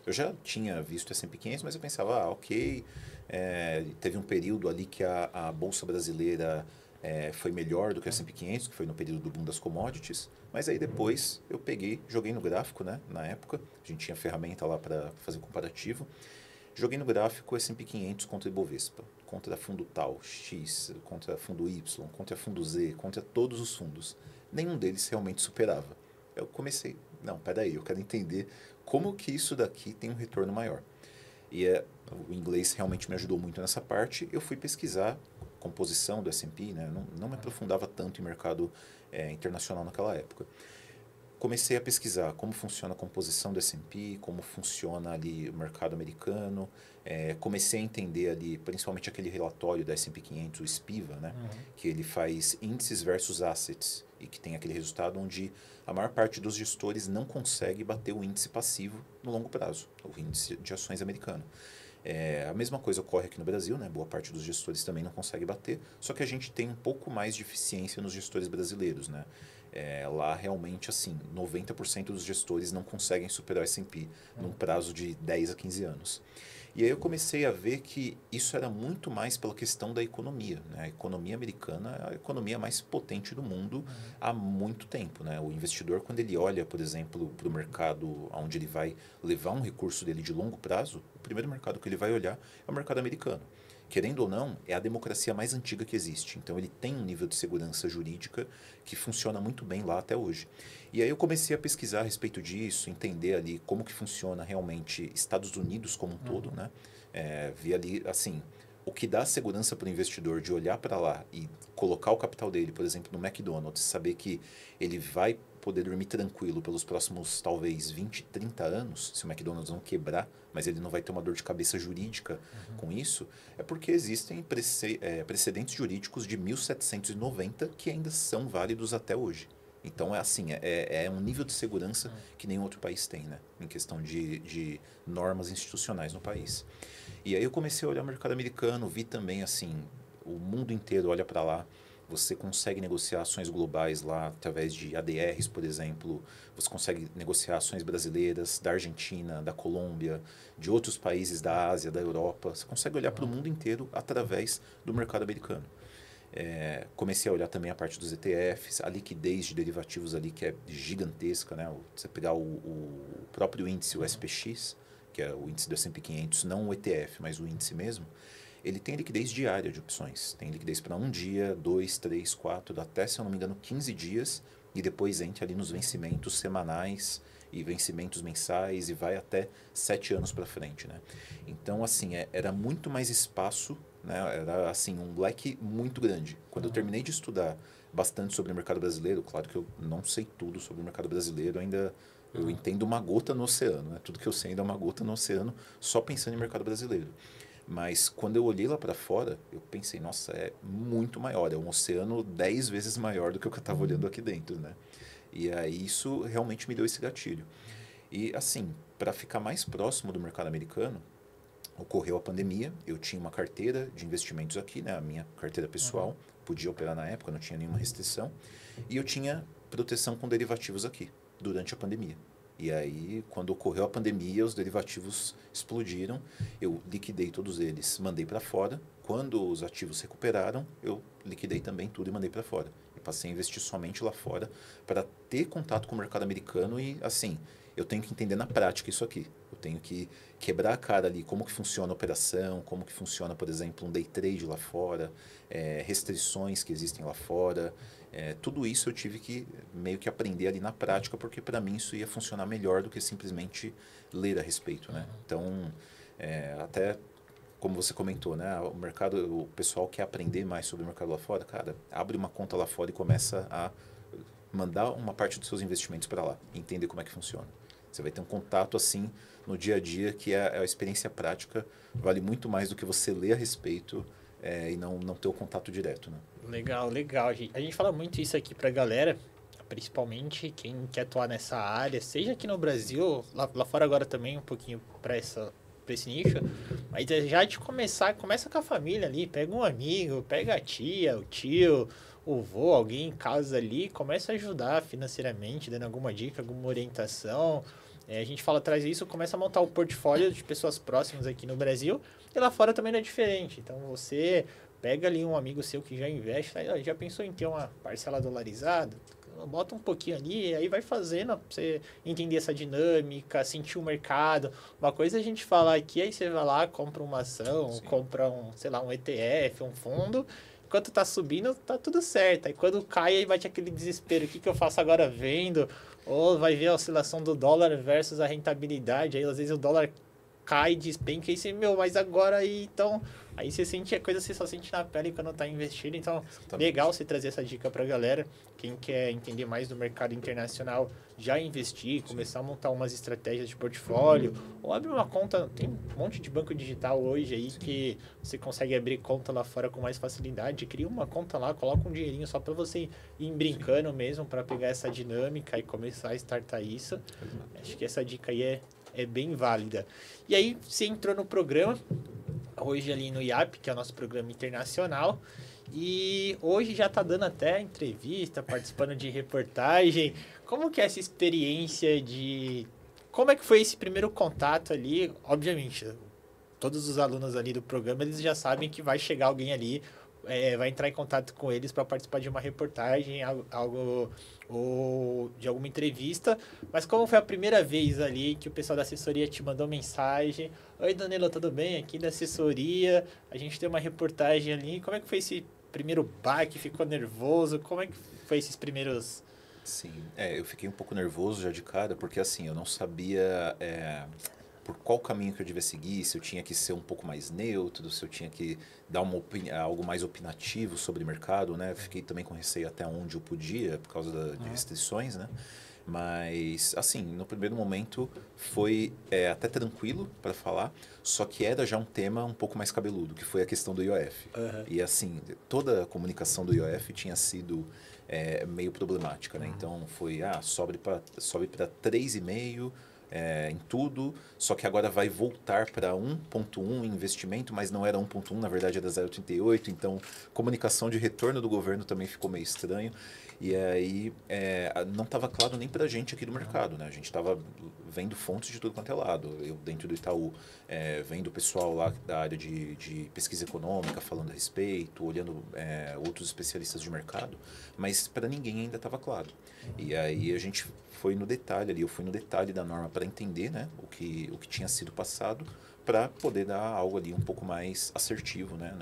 Eu já tinha visto S&P 500, mas eu pensava, ok, teve um período ali que a Bolsa Brasileira foi melhor do que a S&P 500, que foi no período do boom das commodities, mas aí depois eu peguei, joguei no gráfico, né, na época, a gente tinha ferramenta lá para fazer comparativo, joguei no gráfico o S&P 500 contra Ibovespa, contra fundo tal, X, contra fundo Y, contra fundo Z, contra todos os fundos. Nenhum deles realmente superava. Eu comecei, não, peraí, eu quero entender como que isso daqui tem um retorno maior. E o inglês realmente me ajudou muito nessa parte. Eu fui pesquisar composição do S&P, né? Não me aprofundava tanto em mercado internacional naquela época. Comecei a pesquisar como funciona a composição do S&P, como funciona ali o mercado americano. Comecei a entender ali, principalmente aquele relatório da S&P 500, o SPIVA, né? Que ele faz índices versus assets e que tem aquele resultado onde a maior parte dos gestores não consegue bater o índice passivo no longo prazo, o índice de ações americano. A mesma coisa ocorre aqui no Brasil, né? Boa parte dos gestores também não consegue bater, só que a gente tem um pouco mais de eficiência nos gestores brasileiros, né? Lá realmente, assim, 90% dos gestores não conseguem superar o S&P num prazo de 10 a 15 anos. E aí eu comecei a ver que isso era muito mais pela questão da economia, né? A economia americana é a economia mais potente do mundo há muito tempo, né? O investidor, quando ele olha, por exemplo, para o mercado onde ele vai levar um recurso dele de longo prazo, o primeiro mercado que ele vai olhar é o mercado americano. Querendo ou não, é a democracia mais antiga que existe. Então, ele tem um nível de segurança jurídica que funciona muito bem lá até hoje. E aí eu comecei a pesquisar a respeito disso, entender ali como que funciona realmente Estados Unidos como um todo, né? Vi ali, assim, o que dá segurança para o investidor de olhar para lá e colocar o capital dele, por exemplo, no McDonald's, saber que ele vai poder dormir tranquilo pelos próximos, talvez, 20, 30 anos, se o McDonald's não quebrar, mas ele não vai ter uma dor de cabeça jurídica com isso, é porque existem precedentes jurídicos de 1790 que ainda são válidos até hoje. Então, é assim, é um nível de segurança que nenhum outro país tem, né? Em questão de normas institucionais no país. E aí eu comecei a olhar o mercado americano, vi também, assim, o mundo inteiro olha para lá. Você consegue negociar ações globais lá através de ADRs, por exemplo. Você consegue negociar ações brasileiras, da Argentina, da Colômbia, de outros países da Ásia, da Europa. Você consegue olhar para o mundo inteiro através do mercado americano. Comecei a olhar também a parte dos ETFs, a liquidez de derivativos ali que é gigantesca, né? Você pegar o próprio índice, o SPX, que é o índice do S&P 500, não o ETF, mas o índice mesmo, ele tem liquidez diária de opções. Tem liquidez para 1 dia, 2, 3, 4, até, se eu não me engano, 15 dias, e depois entra ali nos vencimentos semanais e vencimentos mensais e vai até 7 anos para frente, né? Então, assim, era muito mais espaço, né? Era, assim, um leque muito grande. Quando eu terminei de estudar bastante sobre o mercado brasileiro, claro que eu não sei tudo sobre o mercado brasileiro, ainda eu entendo uma gota no oceano, né? Tudo que eu sei ainda é uma gota no oceano, só pensando em mercado brasileiro. Mas quando eu olhei lá para fora, eu pensei, nossa, é muito maior, é um oceano 10 vezes maior do que o que eu estava olhando aqui dentro, né? E aí isso realmente me deu esse gatilho. E assim, para ficar mais próximo do mercado americano, ocorreu a pandemia, eu tinha uma carteira de investimentos aqui, né? A minha carteira pessoal, podia operar na época, não tinha nenhuma restrição, e eu tinha proteção com derivativos aqui, durante a pandemia. E aí, quando ocorreu a pandemia, os derivativos explodiram, eu liquidei todos eles, mandei para fora. Quando os ativos recuperaram, eu liquidei também tudo e mandei para fora. E passei a investir somente lá fora para ter contato com o mercado americano e, assim, eu tenho que entender na prática isso aqui. Eu tenho que quebrar a cara ali, como que funciona a operação, como que funciona, por exemplo, um day trade lá fora, restrições que existem lá fora. Tudo isso eu tive que meio que aprender ali na prática, porque para mim isso ia funcionar melhor do que simplesmente ler a respeito, né? Então, até como você comentou, né? O mercado, o pessoal quer aprender mais sobre o mercado lá fora, cara, abre uma conta lá fora e começa a mandar uma parte dos seus investimentos para lá, entender como é que funciona. Você vai ter um contato assim no dia a dia que a experiência prática vale muito mais do que você ler a respeito e não ter o contato direto, né? Legal, legal. A gente fala muito isso aqui pra galera, principalmente quem quer atuar nessa área, seja aqui no Brasil, lá fora agora também um pouquinho para esse nicho, mas já de começar, começa com a família ali, pega um amigo, pega a tia, o tio, o vô, alguém em casa ali, começa a ajudar financeiramente, dando alguma dica, alguma orientação. A gente fala, traz isso, começa a montar o portfólio de pessoas próximas aqui no Brasil, e lá fora também não é diferente. Então você pega ali um amigo seu que já investe, já pensou em ter uma parcela dolarizada? Bota um pouquinho ali, aí vai fazendo pra você entender essa dinâmica, sentir o mercado. Uma coisa é a gente falar aqui, aí você vai lá, compra uma ação, Sim. compra sei lá, um ETF, um fundo. Enquanto tá subindo, tá tudo certo. Aí quando cai, aí bate aquele desespero. O que eu faço agora? Vendo? Ou vai ver a oscilação do dólar versus a rentabilidade. Aí às vezes o dólar cai, despenca, e você, mas agora aí, então... Aí você sente a coisa, você só sente na pele quando tá investindo. Então, Exatamente. legal você trazer essa dica pra galera. Quem quer entender mais do mercado internacional, já investir, começar a montar umas estratégias de portfólio, ou abrir uma conta. Tem um monte de banco digital hoje aí que você consegue abrir conta lá fora com mais facilidade. Cria uma conta lá, coloca um dinheirinho só para você ir brincando mesmo, para pegar essa dinâmica e começar a startar isso. Acho que essa dica aí é bem válida. E aí, você entrou no programa, hoje ali no IAP, que é o nosso programa internacional, e hoje já tá dando até entrevista, participando de reportagem. Como que é essa experiência de... Como é que foi esse primeiro contato ali? Obviamente, todos os alunos ali do programa, eles já sabem que vai chegar alguém ali, vai entrar em contato com eles para participar de uma reportagem, algo ou de alguma entrevista. Mas como foi a primeira vez ali que o pessoal da assessoria te mandou mensagem? Oi, Danilo, tudo bem? Aqui da assessoria, a gente tem uma reportagem ali. Como é que foi esse primeiro baque? Ficou nervoso? Como é que foi esses primeiros... Sim, eu fiquei um pouco nervoso já de cara, porque assim, eu não sabia por qual caminho que eu devia seguir, se eu tinha que ser um pouco mais neutro, se eu tinha que dar algo mais opinativo sobre o mercado, né? Fiquei também com receio até onde eu podia, por causa de restrições, né? Mas, assim, no primeiro momento foi até tranquilo para falar, só que era já um tema um pouco mais cabeludo, que foi a questão do IOF. E, assim, toda a comunicação do IOF tinha sido meio problemática, né? Então, foi, sobe para 3,5 em tudo, só que agora vai voltar para 1,1 em investimento, mas não era 1,1, na verdade era 0,38, então comunicação de retorno do governo também ficou meio estranho. E aí não estava claro nem para a gente aqui do mercado, né? A gente estava vendo fontes de tudo quanto é lado. Eu, dentro do Itaú, vendo o pessoal lá da área de pesquisa econômica falando a respeito, olhando outros especialistas de mercado, mas para ninguém ainda estava claro. E aí a gente foi no detalhe ali, eu fui no detalhe da norma para entender, né, o que tinha sido passado, para poder dar algo ali um pouco mais assertivo, né,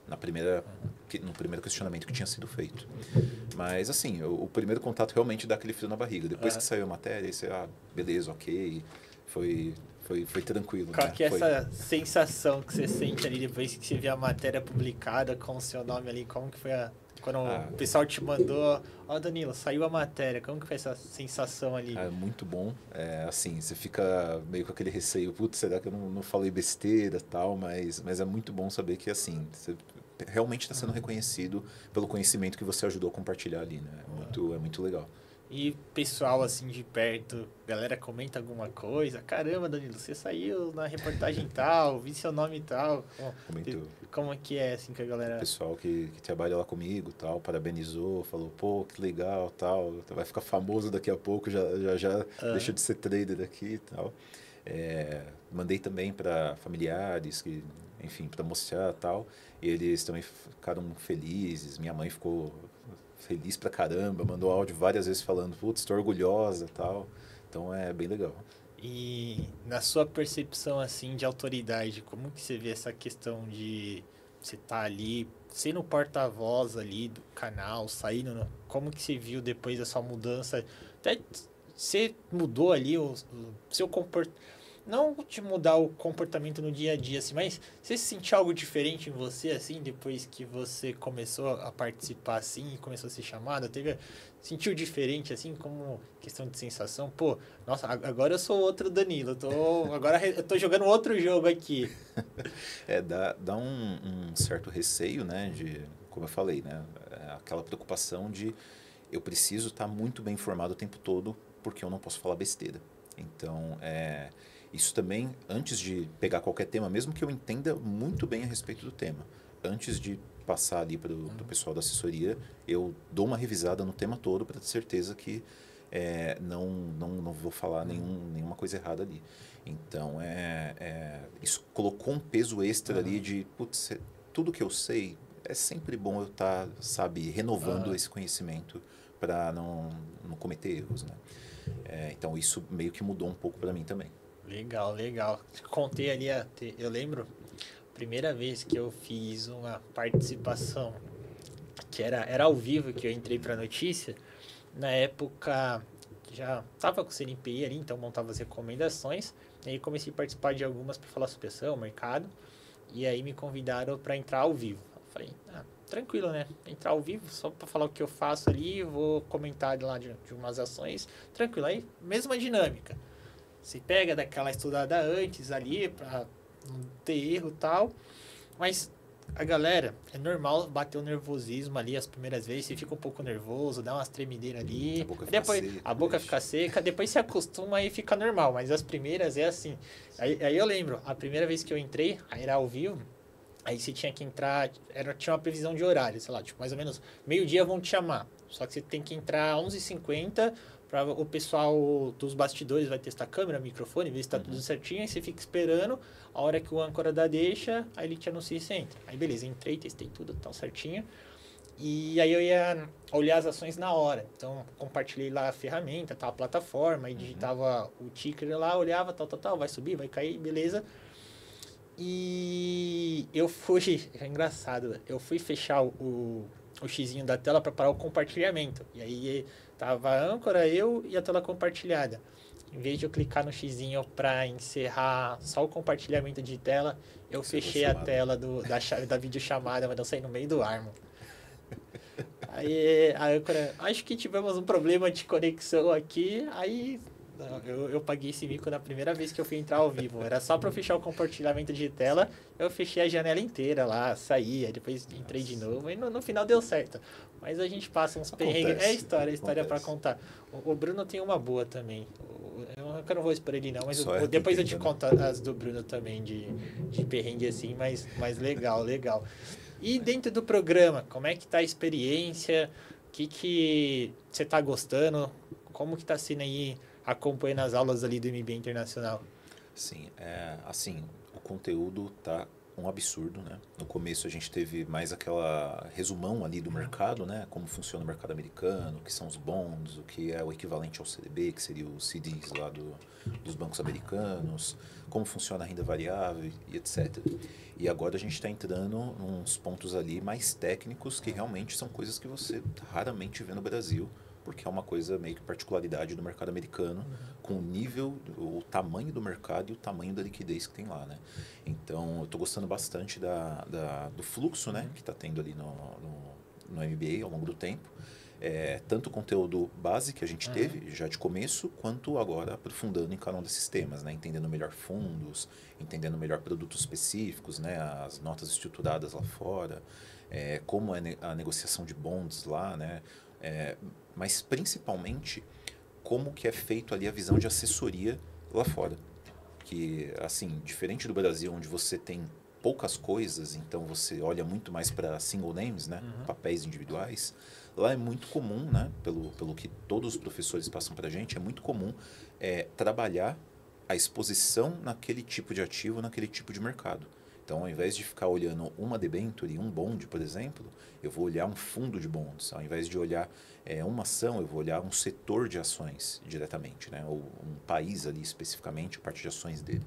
no primeiro questionamento que tinha sido feito. Mas, assim, o primeiro contato realmente dá aquele frio na barriga. Depois que saiu a matéria, você, beleza, ok, foi tranquilo. Qual né? que é essa sensação que você sente ali depois que você vê a matéria publicada com o seu nome ali? Como que foi quando o pessoal te mandou, Danilo, saiu a matéria, como que foi essa sensação ali? Muito bom. Assim, você fica meio com aquele receio, putz, será que eu não falei besteira e tal, mas é muito bom saber que, assim, você realmente está sendo reconhecido pelo conhecimento que você ajudou a compartilhar ali, né? É muito legal. E pessoal, assim, de perto, galera comenta alguma coisa? Caramba, Danilo, você saiu na reportagem tal, vi seu nome e tal. Comentou. Como é que é, assim, que a galera... O pessoal que trabalha lá comigo, tal, parabenizou, falou, pô, que legal, tal, vai ficar famoso daqui a pouco, já deixa de ser trader aqui e tal. Mandei também para familiares, enfim, para mostrar tal, e eles também ficaram felizes, minha mãe ficou feliz pra caramba, mandou áudio várias vezes falando, putz, estou orgulhosa e tal. Então é bem legal. E na sua percepção, assim, de autoridade, como que você vê essa questão de você estar ali, sendo porta-voz ali do canal, saindo, como que você viu depois dessa mudança? Até você mudou ali o seu comportamento, não de mudar o comportamento no dia a dia, assim, mas você sentiu algo diferente em você, assim, depois que você começou a participar, assim, e começou a ser chamada? Sentiu diferente, assim, como questão de sensação? Pô, nossa, agora eu sou outro Danilo, agora eu tô jogando outro jogo aqui. Dá um certo receio, né, como eu falei, né, aquela preocupação de eu preciso estar muito bem informado o tempo todo, porque eu não posso falar besteira. Então, isso também, antes de pegar qualquer tema, mesmo que eu entenda muito bem a respeito do tema, antes de passar ali para o pessoal da assessoria, eu dou uma revisada no tema todo para ter certeza que não vou falar nenhuma coisa errada ali. Então, isso colocou um peso extra ali de, putz, tudo que eu sei, é sempre bom eu estar, renovando esse conhecimento para não cometer erros, né? Então, isso meio que mudou um pouco para mim também. Legal, legal. Contei ali, eu lembro, primeira vez que eu fiz uma participação, que era ao vivo, que eu entrei para a notícia, na época já estava com o CNPI ali, então montava as recomendações, e aí comecei a participar de algumas para falar sobre ação, mercado, e aí me convidaram para entrar ao vivo. Eu falei, tranquilo, né? Entrar ao vivo só para falar o que eu faço ali, vou comentar lá de umas ações, tranquilo. Aí, mesma dinâmica. Você pega daquela estudada antes ali para não ter erro e tal, mas a galera, é normal bater o nervosismo ali as primeiras vezes, você fica um pouco nervoso, dá umas tremedeiras ali, a boca fica seca, depois se acostuma e fica normal, mas as primeiras é assim. Aí eu lembro, a primeira vez que eu entrei, aí era ao vivo, Aí você tinha que entrar, tinha uma previsão de horário, sei lá, tipo, mais ou menos meio-dia vão te chamar. Só que você tem que entrar às 11h50 para o pessoal dos bastidores vai testar câmera, microfone, ver se tá tudo certinho, aí você fica esperando, a hora que o âncora dá deixa, aí ele te anuncia e você entra. Aí beleza, entrei, testei tudo, tal certinho. E aí eu ia olhar as ações na hora. Então, compartilhei lá a ferramenta, tal, a plataforma, aí digitava o ticker lá, olhava, tal, vai subir, vai cair, beleza. E eu fui, é engraçado, eu fui fechar o xizinho da tela para parar o compartilhamento. E aí tava a âncora, eu e a tela compartilhada. Em vez de eu clicar no xizinho para encerrar só o compartilhamento de tela, eu fechei a tela da videochamada, mas eu saí no meio do ar, mano. Aí a âncora, acho que tivemos um problema de conexão aqui, aí eu paguei esse mico na primeira vez que eu fui entrar ao vivo. Era só para fechar o compartilhamento de tela, eu fechei a janela inteira lá, saí, aí depois entrei de novo, e no final deu certo. Mas a gente passa uns perrengues. É história para contar. O Bruno tem uma boa também. Eu não vou expor ele não, mas depois eu te conto as do Bruno também, de perrengue assim, mas legal, legal. E dentro do programa, como é que tá a experiência? O que você tá gostando? Como que tá sendo aí acompanhando as aulas ali do MBA Internacional? Sim, assim, o conteúdo tá um absurdo, né? No começo a gente teve mais aquela resumão ali do mercado, né? Como funciona o mercado americano, o que são os bonds, o que é o equivalente ao CDB, que seria os CDs lá dos bancos americanos, como funciona a renda variável e etc. E agora a gente está entrando nos pontos ali mais técnicos que realmente são coisas que você raramente vê no Brasil, porque é uma coisa meio que particularidade do mercado americano, com o nível, o tamanho do mercado e o tamanho da liquidez que tem lá, né? Então, eu estou gostando bastante do fluxo, né, que está tendo ali no MBA ao longo do tempo. Tanto o conteúdo base que a gente teve já de começo, quanto agora aprofundando em cada um desses temas, né? Entendendo melhor fundos, entendendo melhor produtos específicos, né? As notas estruturadas lá fora, como é a negociação de bonds lá, né? Mas principalmente como que é feito ali a visão de assessoria lá fora. Que, assim, diferente do Brasil, onde você tem poucas coisas, então você olha muito mais para single names, né? Papéis individuais. Lá é muito comum, né? Pelo que todos os professores passam para a gente, é muito comum trabalhar a exposição naquele tipo de ativo, naquele tipo de mercado. Então, ao invés de ficar olhando uma debenture, um bond, por exemplo, eu vou olhar um fundo de bonds. Ao invés de olhar uma ação, eu vou olhar um setor de ações diretamente, né? Ou um país ali especificamente, a parte de ações dele.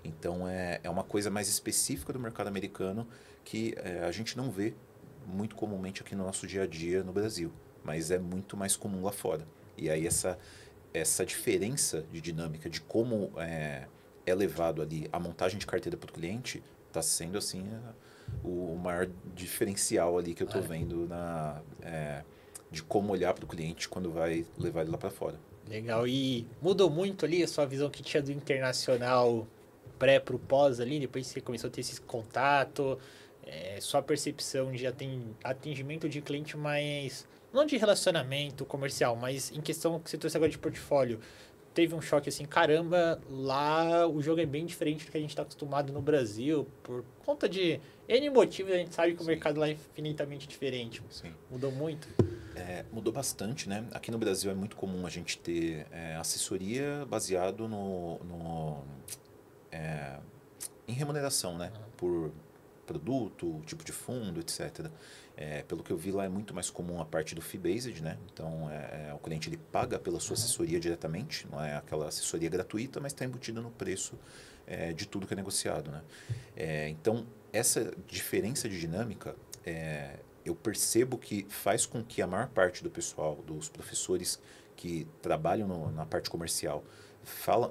Então, é uma coisa mais específica do mercado americano que a gente não vê muito comumente aqui no nosso dia a dia no Brasil, mas é muito mais comum lá fora. E aí essa diferença de dinâmica de como é levado ali a montagem de carteira para o cliente está sendo assim o maior diferencial ali que eu estou vendo de como olhar para o cliente quando vai levar ele lá para fora. Legal. E mudou muito ali a sua visão que tinha do internacional pré pro pós ali, depois que você começou a ter esse contato, sua percepção de atendimento de cliente mais, não de relacionamento comercial, mas em questão que você trouxe agora de portfólio. Teve um choque assim, caramba, lá o jogo é bem diferente do que a gente está acostumado no Brasil, por conta de N motivos, a gente sabe que o mercado lá é infinitamente diferente. Sim. Mudou muito? Mudou bastante, né? Aqui no Brasil é muito comum a gente ter assessoria baseado em remuneração, né? Por produto, tipo de fundo, etc. Pelo que eu vi lá é muito mais comum a parte do fee-based, né? Então o cliente ele paga pela sua assessoria diretamente, não é aquela assessoria gratuita, mas está embutida no preço de tudo que é negociado, né? Então essa diferença de dinâmica eu percebo que faz com que a maior parte do pessoal, dos professores que trabalham na parte comercial,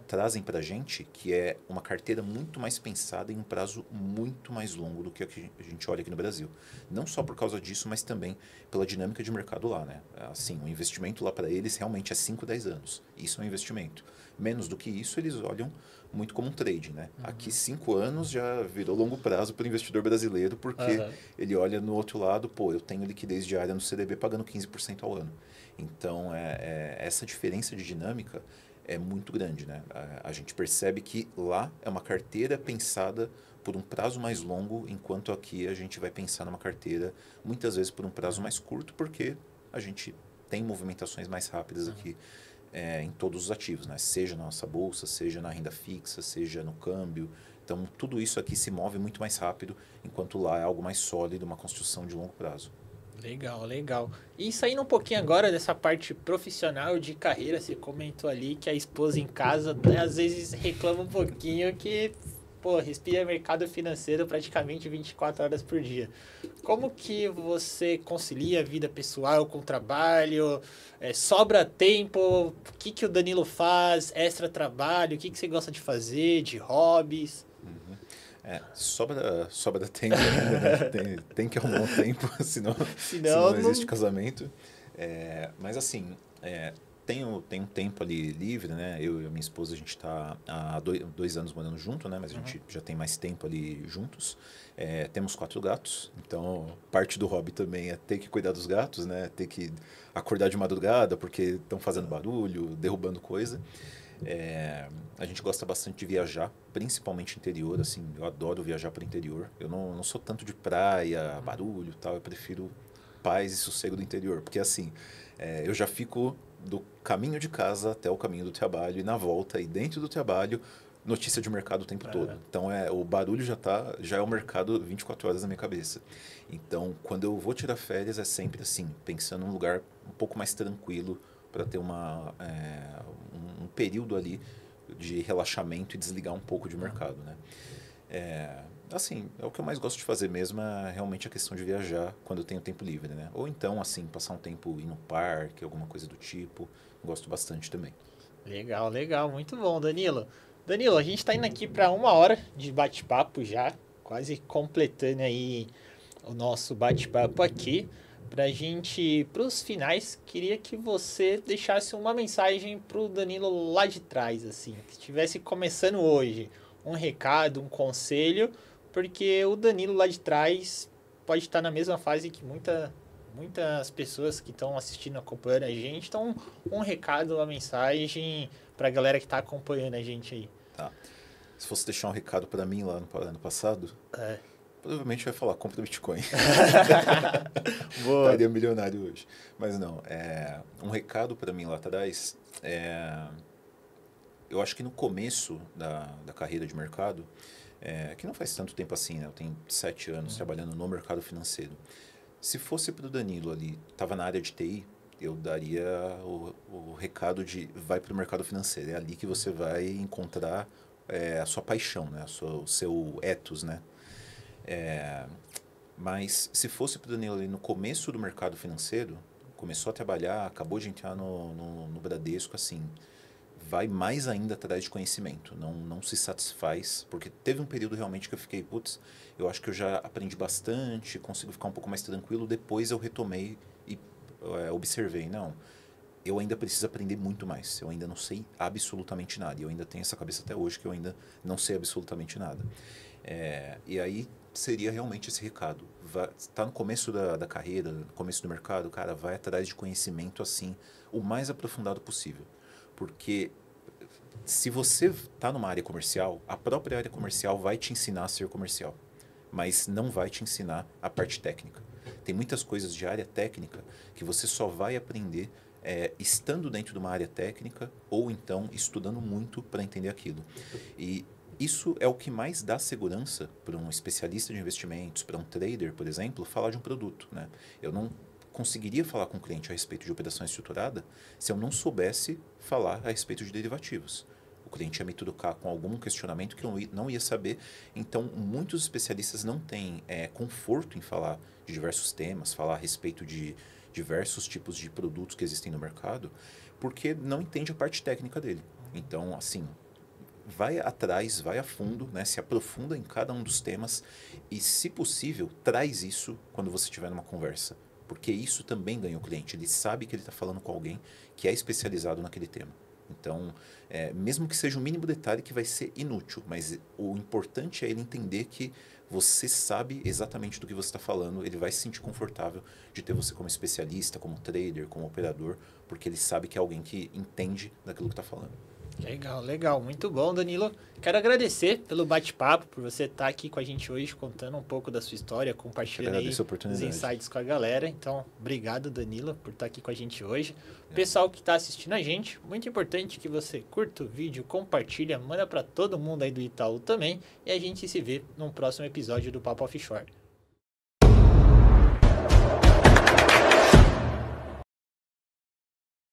trazem para a gente que é uma carteira muito mais pensada em um prazo muito mais longo do que a gente olha aqui no Brasil. Não só por causa disso, mas também pela dinâmica de mercado lá, né? Assim, o investimento lá para eles realmente é 5, 10 anos. Isso é um investimento. Menos do que isso, eles olham muito como um trade, né? Aqui 5 anos já virou longo prazo para o investidor brasileiro, porque ele olha no outro lado, eu tenho liquidez diária no CDB pagando 15% ao ano. Então, essa diferença de dinâmica é muito grande, né? A gente percebe que lá é uma carteira pensada por um prazo mais longo, enquanto aqui a gente vai pensar numa carteira, muitas vezes por um prazo mais curto, porque a gente tem movimentações mais rápidas aqui em todos os ativos, né? Seja na nossa bolsa, seja na renda fixa, seja no câmbio. Então, tudo isso aqui se move muito mais rápido, enquanto lá é algo mais sólido, uma construção de longo prazo. Legal, legal. E saindo um pouquinho agora dessa parte profissional de carreira, você comentou ali que a esposa em casa às vezes reclama um pouquinho que, pô, respira mercado financeiro praticamente 24 horas por dia. Como que você concilia a vida pessoal com o trabalho? Sobra tempo? O que que o Danilo faz? Extra trabalho? O que que você gosta de fazer? De hobbies? Sobra tempo ainda, né? Tem que arrumar um tempo, senão não existe casamento. Mas assim, tem um tempo ali livre, né? Eu e a minha esposa, a gente está há 2 anos morando junto, né? Mas a gente já tem mais tempo ali juntos. Temos 4 gatos, então parte do hobby também é ter que cuidar dos gatos, né? Ter que acordar de madrugada porque estão fazendo barulho, derrubando coisa. A gente gosta bastante de viajar, principalmente interior, assim, eu adoro viajar para o interior. Eu não sou tanto de praia, barulho e tal, eu prefiro paz e sossego do interior, porque assim, eu já fico do caminho de casa até o caminho do trabalho e na volta e dentro do trabalho, notícia de mercado o tempo todo. Então, o barulho já é o mercado 24 horas na minha cabeça. Então, quando eu vou tirar férias, é sempre assim, pensando num lugar um pouco mais tranquilo, para ter um período ali de relaxamento e desligar um pouco de mercado, né? Assim, é o que eu mais gosto de fazer mesmo, é realmente a questão de viajar quando eu tenho tempo livre, né? Ou então, assim, passar um tempo ir no parque, alguma coisa do tipo, gosto bastante também. Legal, legal, muito bom, Danilo. Danilo, a gente está indo aqui para 1 hora de bate-papo já, quase completando aí o nosso bate-papo aqui. Pra gente, pros finais, queria que você deixasse uma mensagem pro Danilo lá de trás, assim, que estivesse começando hoje, um recado, um conselho, porque o Danilo lá de trás pode estar na mesma fase que muitas pessoas que estão assistindo, acompanhando a gente. Então, um recado, uma mensagem pra galera que tá acompanhando a gente aí. Tá. Se fosse deixar um recado para mim lá no ano passado, provavelmente vai falar, compra Bitcoin. Boa. Estaria milionário hoje. Mas não, um recado para mim lá atrás, eu acho que no começo da carreira de mercado, que não faz tanto tempo assim, né? Eu tenho 7 anos trabalhando no mercado financeiro. Se fosse para o Danilo ali, estava na área de TI, eu daria o recado de vai para o mercado financeiro. É ali que você vai encontrar a sua paixão, né? O seu ethos, né? Mas se fosse para o Danilo ali no começo do mercado financeiro, começou a trabalhar, acabou de entrar no Bradesco, assim, vai mais ainda atrás de conhecimento, não se satisfaz, porque teve um período realmente que eu fiquei, putz, eu acho que eu já aprendi bastante, consigo ficar um pouco mais tranquilo, depois eu retomei e observei, não, eu ainda preciso aprender muito mais, eu ainda não sei absolutamente nada, e eu ainda tenho essa cabeça até hoje que eu ainda não sei absolutamente nada. E aí seria realmente esse recado. Está no começo da carreira, no começo do mercado, cara, vai atrás de conhecimento assim, o mais aprofundado possível. Porque se você está numa área comercial, a própria área comercial vai te ensinar a ser comercial, mas não vai te ensinar a parte técnica. Tem muitas coisas de área técnica que você só vai aprender estando dentro de uma área técnica ou então estudando muito para entender aquilo. E isso é o que mais dá segurança para um especialista de investimentos, para um trader, por exemplo, falar de um produto, né? Eu não conseguiria falar com o cliente a respeito de operação estruturada se eu não soubesse falar a respeito de derivativos. O cliente ia me trocar com algum questionamento que eu não ia saber. Então, muitos especialistas não têm conforto em falar de diversos temas, falar a respeito de diversos tipos de produtos que existem no mercado, porque não entende a parte técnica dele. Então, assim, vai atrás, vai a fundo, né? Se aprofunda em cada um dos temas e, se possível, traz isso quando você estiver numa conversa. Porque isso também ganha o cliente. Ele sabe que ele está falando com alguém que é especializado naquele tema. Então, mesmo que seja um mínimo detalhe que vai ser inútil, mas o importante é ele entender que você sabe exatamente do que você está falando, ele vai se sentir confortável de ter você como especialista, como trader, como operador, porque ele sabe que é alguém que entende daquilo que está falando. Legal, legal. Muito bom, Danilo. Quero agradecer pelo bate-papo, por você estar aqui com a gente hoje, contando um pouco da sua história, compartilhando aí os insights com a galera. Então, obrigado, Danilo, por estar aqui com a gente hoje. Pessoal que está assistindo a gente, muito importante que você curta o vídeo, compartilha, manda para todo mundo aí do Itaú também. E a gente se vê num próximo episódio do Papo Offshore.